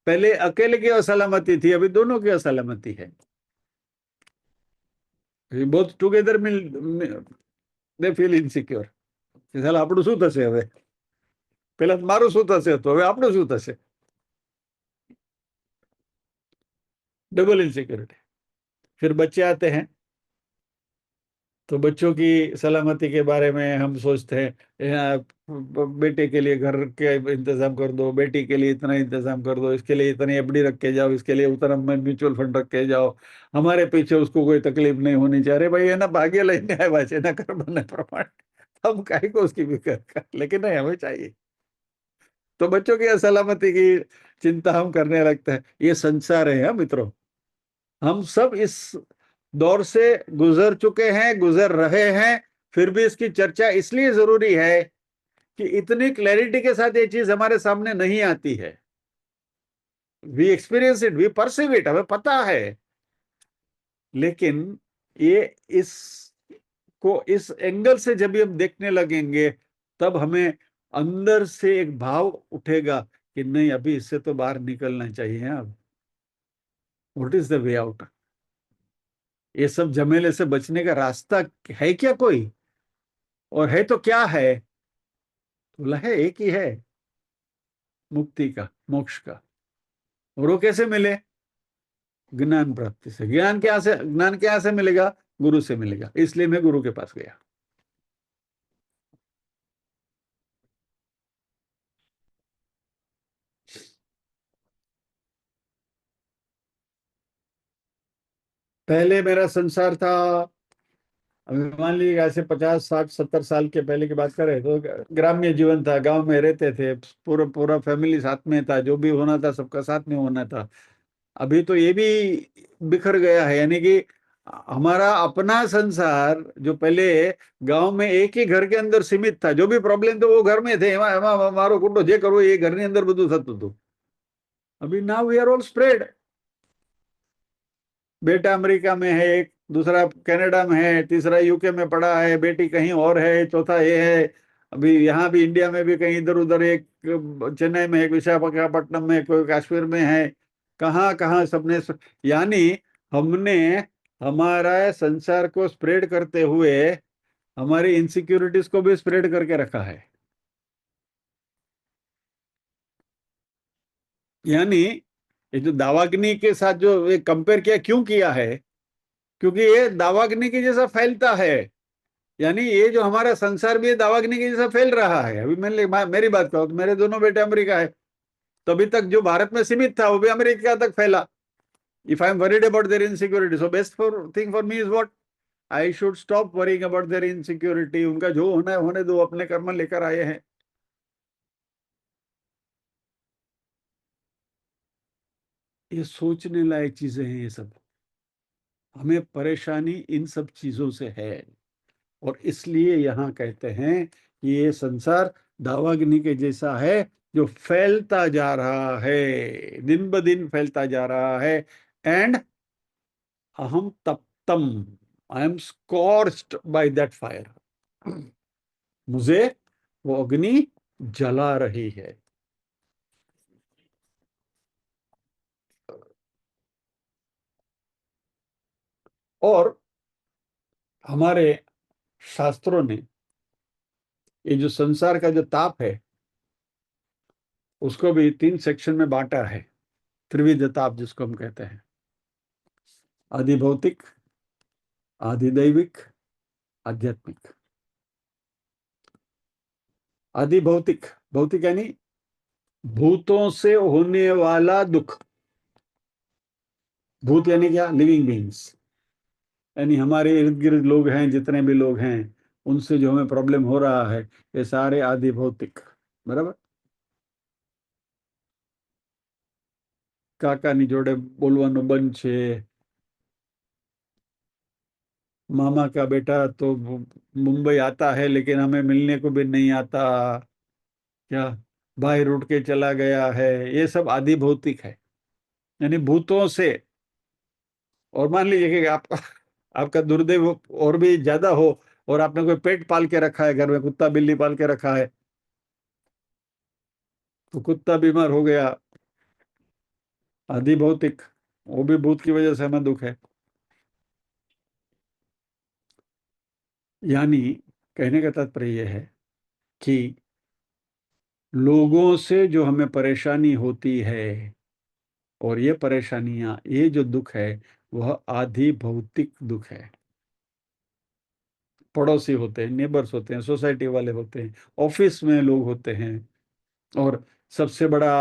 पहले अकेले की असलामती थी, अभी दोनों की असलामती है। बोथ टुगेदर मिल दे फील इनसिक्योर। સાલા આપણું શું થશે હવે, પેલા મારું શું થશે તો હવે આપણું શું થશે, डबल इनसिक्योरिटी। फिर बच्चे आते हैं तो बच्चों की सलामती के बारे में हम सोचते हैं, बेटे के लिए घर के इंतजाम कर दो, बेटी के लिए इतना इंतजाम कर दो, इसके लिए इतनी एफडी रख के जाओ, इसके लिए उतना म्यूचुअल फंड रख के जाओ, हमारे पीछे उसको कोई तकलीफ नहीं होनी चाहिए। अरे भाई है ना, भाग्य लेने आए बच्चे ना कर बने प्रमाण, हम काहे को उसकी भी कर, लेकिन नहीं हमें चाहिए। तो बच्चों की सलामती की चिंता हम करने लगते हैं। ये संसार है मित्रों, हम सब इस दौर से गुजर चुके हैं, गुजर रहे हैं। फिर भी इसकी चर्चा इसलिए जरूरी है कि इतनी क्लैरिटी के साथ ये चीज हमारे सामने नहीं आती है। We experience it, we perceive it, हमें पता है, लेकिन ये इस को इस एंगल से जब हम देखने लगेंगे तब हमें अंदर से एक भाव उठेगा कि नहीं, अभी इससे तो बाहर निकलना चाहिए। अब what is the way out, ये सब झमेले से बचने का रास्ता है क्या कोई, और है तो क्या है? बोला है एक ही है, मुक्ति का, मोक्ष का। और वो कैसे मिले? ज्ञान प्राप्ति से। ज्ञान क्या से मिलेगा? गुरु से मिलेगा। इसलिए मैं गुरु के पास गया। पहले मेरा संसार था, अभी मान लीजिए ऐसे 50 60 70 साल के पहले की बात करें तो ग्राम्य जीवन था, गांव में रहते थे, पूरा पूरा फैमिली साथ में था, जो भी होना था सबका साथ में होना था। अभी तो ये भी बिखर गया है। यानी कि हमारा अपना संसार जो पहले गांव में एक ही घर के अंदर सीमित था, जो भी प्रॉब्लम थे वो घर में थे, એમાં મારો કુટુંબ જે કરવું એ ઘરની અંદર બધું થતું હતું। अभी now we are all spread. बेटा अमेरिका में है, एक दूसरा कनाडा में है, तीसरा यूके में पढ़ा है, बेटी कहीं और है, चौथा ये है। अभी यहाँ भी इंडिया में भी कहीं इधर उधर, एक चेन्नई में, एक विशाखापट्टनम में, कोई कश्मीर में है, कहाँ कहाँ सबने यानी हमने हमारा संसार को स्प्रेड करते हुए हमारी इनसिक्योरिटीज को भी स्प्रेड करके रखा है। यानी ये जो दावाग्नि के साथ जो ये कंपेयर किया, क्यों किया है? क्योंकि ये दावाग्नि के जैसा फैलता है। यानी ये जो हमारा संसार भी दावाग्नि के जैसा फैल रहा है। अभी मेरी बात करो तो मेरे दोनों बेटे अमेरिका है, तो अभी तक जो भारत में सीमित था वो भी अमेरिका तक फैला। If I am worried about their insecurity, so best for thing for me is what, I should stop worrying about their insecurity. उनका जो होना है होने दो, अपने कर्म लेकर आए हैं। ये सोचने लायक चीजें हैं ये सब। हमें परेशानी इन सब चीजों से है, और इसलिए यहाँ कहते हैं कि ये संसार दावाग्नि के जैसा है जो फैलता जा रहा है, दिन ब दिन फैलता जा रहा है। एंड अहम तप्तम, I am scorched by that fire, मुझे वो अग्नि जला रही है। और हमारे शास्त्रों ने ये जो संसार का जो ताप है उसको भी 3 सेक्शन में बांटा है। त्रिविध ताप जिसको हम कहते हैं, आधिभौतिक, आधिदैविक, आध्यात्मिक। आधिभौतिक, भौतिक यानी भूतों से होने वाला दुख, भूत यानी क्या? लिविंग बीइंग्स, यानी हमारे इर्द गिर्द लोग हैं, जितने भी लोग हैं, उनसे जो हमें प्रॉब्लम हो रहा है, ये सारे आदि भौतिक। बराबर। કાકાની જોડે બોલવાનું બંધ છે, मामा का बेटा तो मुंबई आता है लेकिन हमें मिलने को भी नहीं आता, क्या, भाई रुठ के चला गया है, ये सब आदि भौतिक है, यानी भूतों से। और मान लीजिए कि आपका आपका दुर्दैव और भी ज्यादा हो, और आपने कोई पेट पाल के रखा है घर में, कुत्ता बिल्ली पाल के रखा है, तो कुत्ता बीमार हो गया, आदि भौतिक, वो भी भूत की वजह से हमें दुख है। यानी कहने का तात्पर्य यह है कि लोगों से जो हमें परेशानी होती है, और ये परेशानियां, ये जो दुख है, वह आधि भौतिक दुख है। पड़ोसी होते हैं, नेबर्स होते हैं, सोसाइटी वाले होते हैं, ऑफिस में लोग होते हैं, और सबसे बड़ा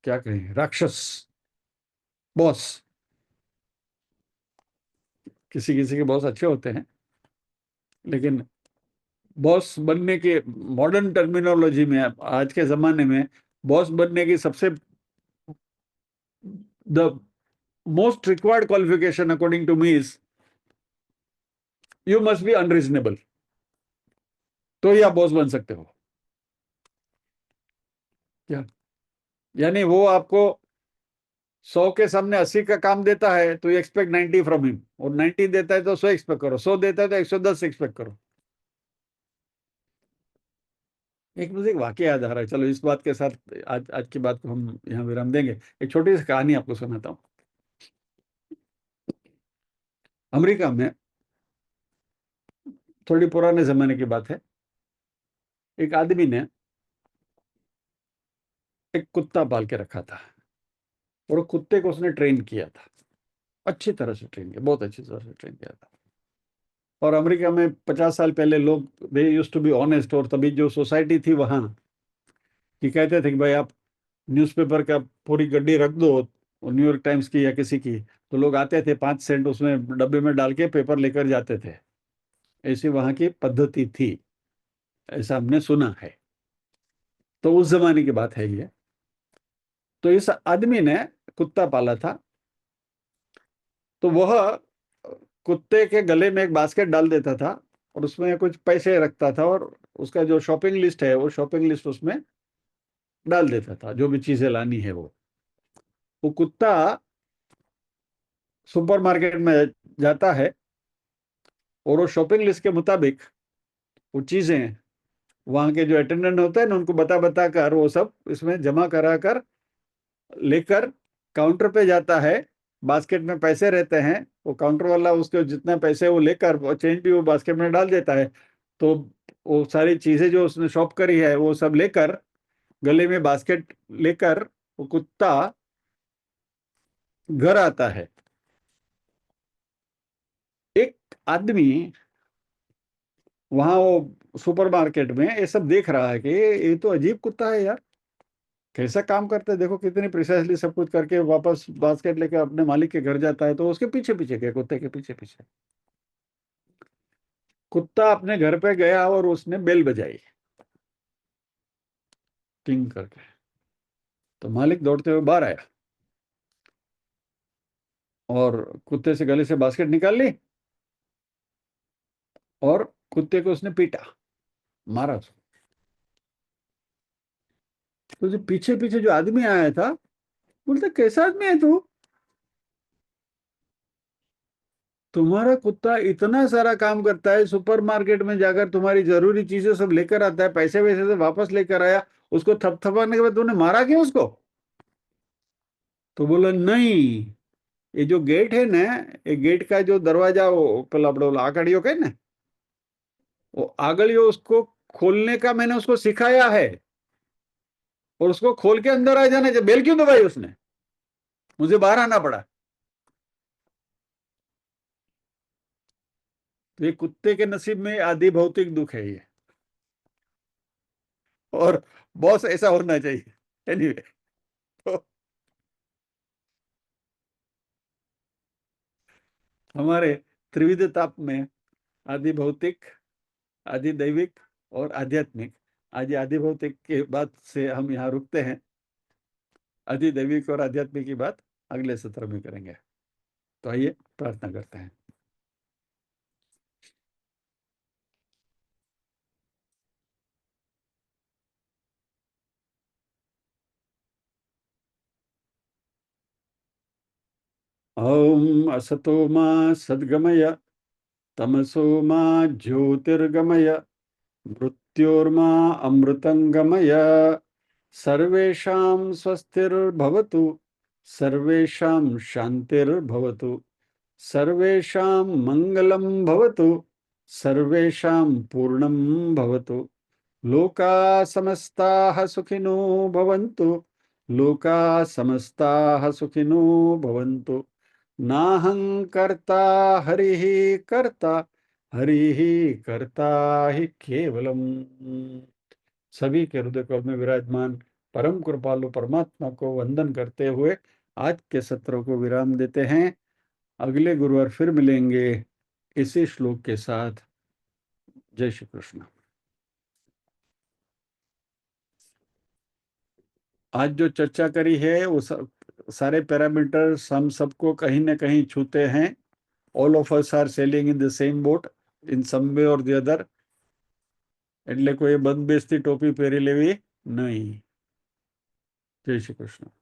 क्या कहें, राक्षस, बॉस। किसी किसी के बॉस अच्छे होते हैं, लेकिन बॉस बनने के मॉडर्न टर्मिनोलॉजी में, आज के जमाने में, बॉस बनने की सबसे the most required qualification according to me is you must be unreasonable, तो ही आप बॉस बन सकते हो। क्या? यानी वो आपको 100 के सामने 80 का काम देता है तो यू एक्सपेक्ट 90 फ्रॉम हिम, और 90 देता है तो 100 एक्सपेक्ट करो, 100 देता है तो 110 एक्सपेक्ट करो। एक मुझे एक वाकया याद आ रहा है, चलो इस बात के साथ आज आज की बात को हम यहाँ विराम देंगे। एक छोटी सी कहानी आपको सुनाता हूँ। अमेरिका में, थोड़ी पुराने जमाने की बात है, एक आदमी ने एक कुत्ता पाल के रखा था, और वो कुत्ते को उसने ट्रेन किया था, अच्छी तरह से ट्रेन किया, बहुत अच्छी तरह से ट्रेन किया था। और अमेरिका में 50 साल पहले लोग, they used to be honest, और तभी जो सोसाइटी थी वहां, कि कहते थे कि भाई आप न्यूज़पेपर का पूरी गड्डी रख दो, और न्यूयॉर्क टाइम्स की या किसी की, तो लोग आते थे, 5 सेंट उसमें डब्बे में डाल के पेपर लेकर जाते थे। ऐसी वहां की पद्धति थी, ऐसा हमने सुना है। तो उस जमाने की बात है ये। तो इस आदमी ने कुत्ता पाला था, तो वह कुत्ते के गले में एक बास्केट डाल देता था, और उसमें कुछ पैसे रखता था, और उसका जो शॉपिंग लिस्ट है, वो शॉपिंग लिस्ट उसमें डाल देता था, जो भी चीजें लानी है वो कुत्ता सुपरमार्केट में जाता है, और वो शॉपिंग लिस्ट के मुताबिक वो चीजें वहां के जो अटेंडेंट होते हैं ना, उनको बता बता कर वो सब इसमें जमा करा कर लेकर काउंटर पे जाता है। बास्केट में पैसे रहते हैं, वो काउंटर वाला उसके जितने पैसे वो लेकर, वो चेंज भी वो बास्केट में डाल देता है। तो वो सारी चीजें जो उसने शॉप करी है वो सब लेकर, गले में बास्केट लेकर, वो कुत्ता घर आता है। एक आदमी वहां वो सुपरमार्केट में ये सब देख रहा है कि ये तो अजीब कुत्ता है यार, कैसा काम करता है, देखो कितनी प्रिसाइसली सब कुछ करके वापस बास्केट लेके अपने मालिक के घर जाता है। तो उसके पीछे पीछे गया, कुत्ते के पीछे पीछे। कुत्ता अपने घर पे गया और उसने बेल बजाई, टिंग करके। तो मालिक दौड़ते हुए बाहर आया, और कुत्ते से गले से बास्केट निकाल ली, और कुत्ते को उसने पीटा, मारा उसको। तो जो पीछे पीछे जो आदमी आया था, बोलता कैसा आदमी है तू, तुम्हारा कुत्ता इतना सारा काम करता है, सुपरमार्केट में जाकर तुम्हारी जरूरी चीजें सब लेकर आता है, पैसे वैसे से वापस लेकर आया, उसको थपथपाने के बाद तूने मारा क्यों उसको? तो बोला नहीं, ये जो गेट है ना, ये गेट का जो दरवाजा, वो पेला अपने आकड़ियों के ना, वो आगलियो उसको खोलने का मैंने उसको सिखाया है, और उसको खोल के अंदर आ जाना चाहिए, बेल क्यों दबाई उसने, मुझे बाहर आना पड़ा। तो ये कुत्ते के नसीब में आदि भौतिक दुख है ये, और बॉस ऐसा होना चाहिए। एनीवे, तो हमारे त्रिविध ताप में आदि भौतिक, आदि दैविक और आध्यात्मिक। आज आदि भौतिक के बाद से हम यहाँ रुकते हैं। आदि दैविक और आध्यात्मिक की बात अगले सत्र में करेंगे। तो आइए प्रार्थना करते हैं। ओम असतो मा सद्गमय, तमसो मा ज्योतिर्गमय, मृत्योर्मा अमृतंगमय। सर्वेषां स्वस्तिर्भवतु, सर्वेषां शान्तिर्भवतु, सर्वेषां मंगलं भवतु, सर्वेषां पूर्णं भवतु। लोका समस्ताः सुखिनो भवन्तु, लोका समस्ताः सुखिनो भवन्तु। नाहं कर्ता हरिः कर्ता, हरिः कर्ता ही केवलम। सभी के हृदय कमल में विराजमान परम कृपालु परमात्मा को वंदन करते हुए आज के सत्र को विराम देते हैं। अगले गुरुवार फिर मिलेंगे इसी श्लोक के साथ। जय श्री कृष्ण। आज जो चर्चा करी है वो सारे पैरामीटर्स हम सबको कहीं ना कहीं छूते हैं। All of us are sailing in the same boat in some way or the other. એટલે કોઈ બંધ બેસતી ટોપી પહેરી લેવી નહીં। જય શ્રી કૃષ્ણ।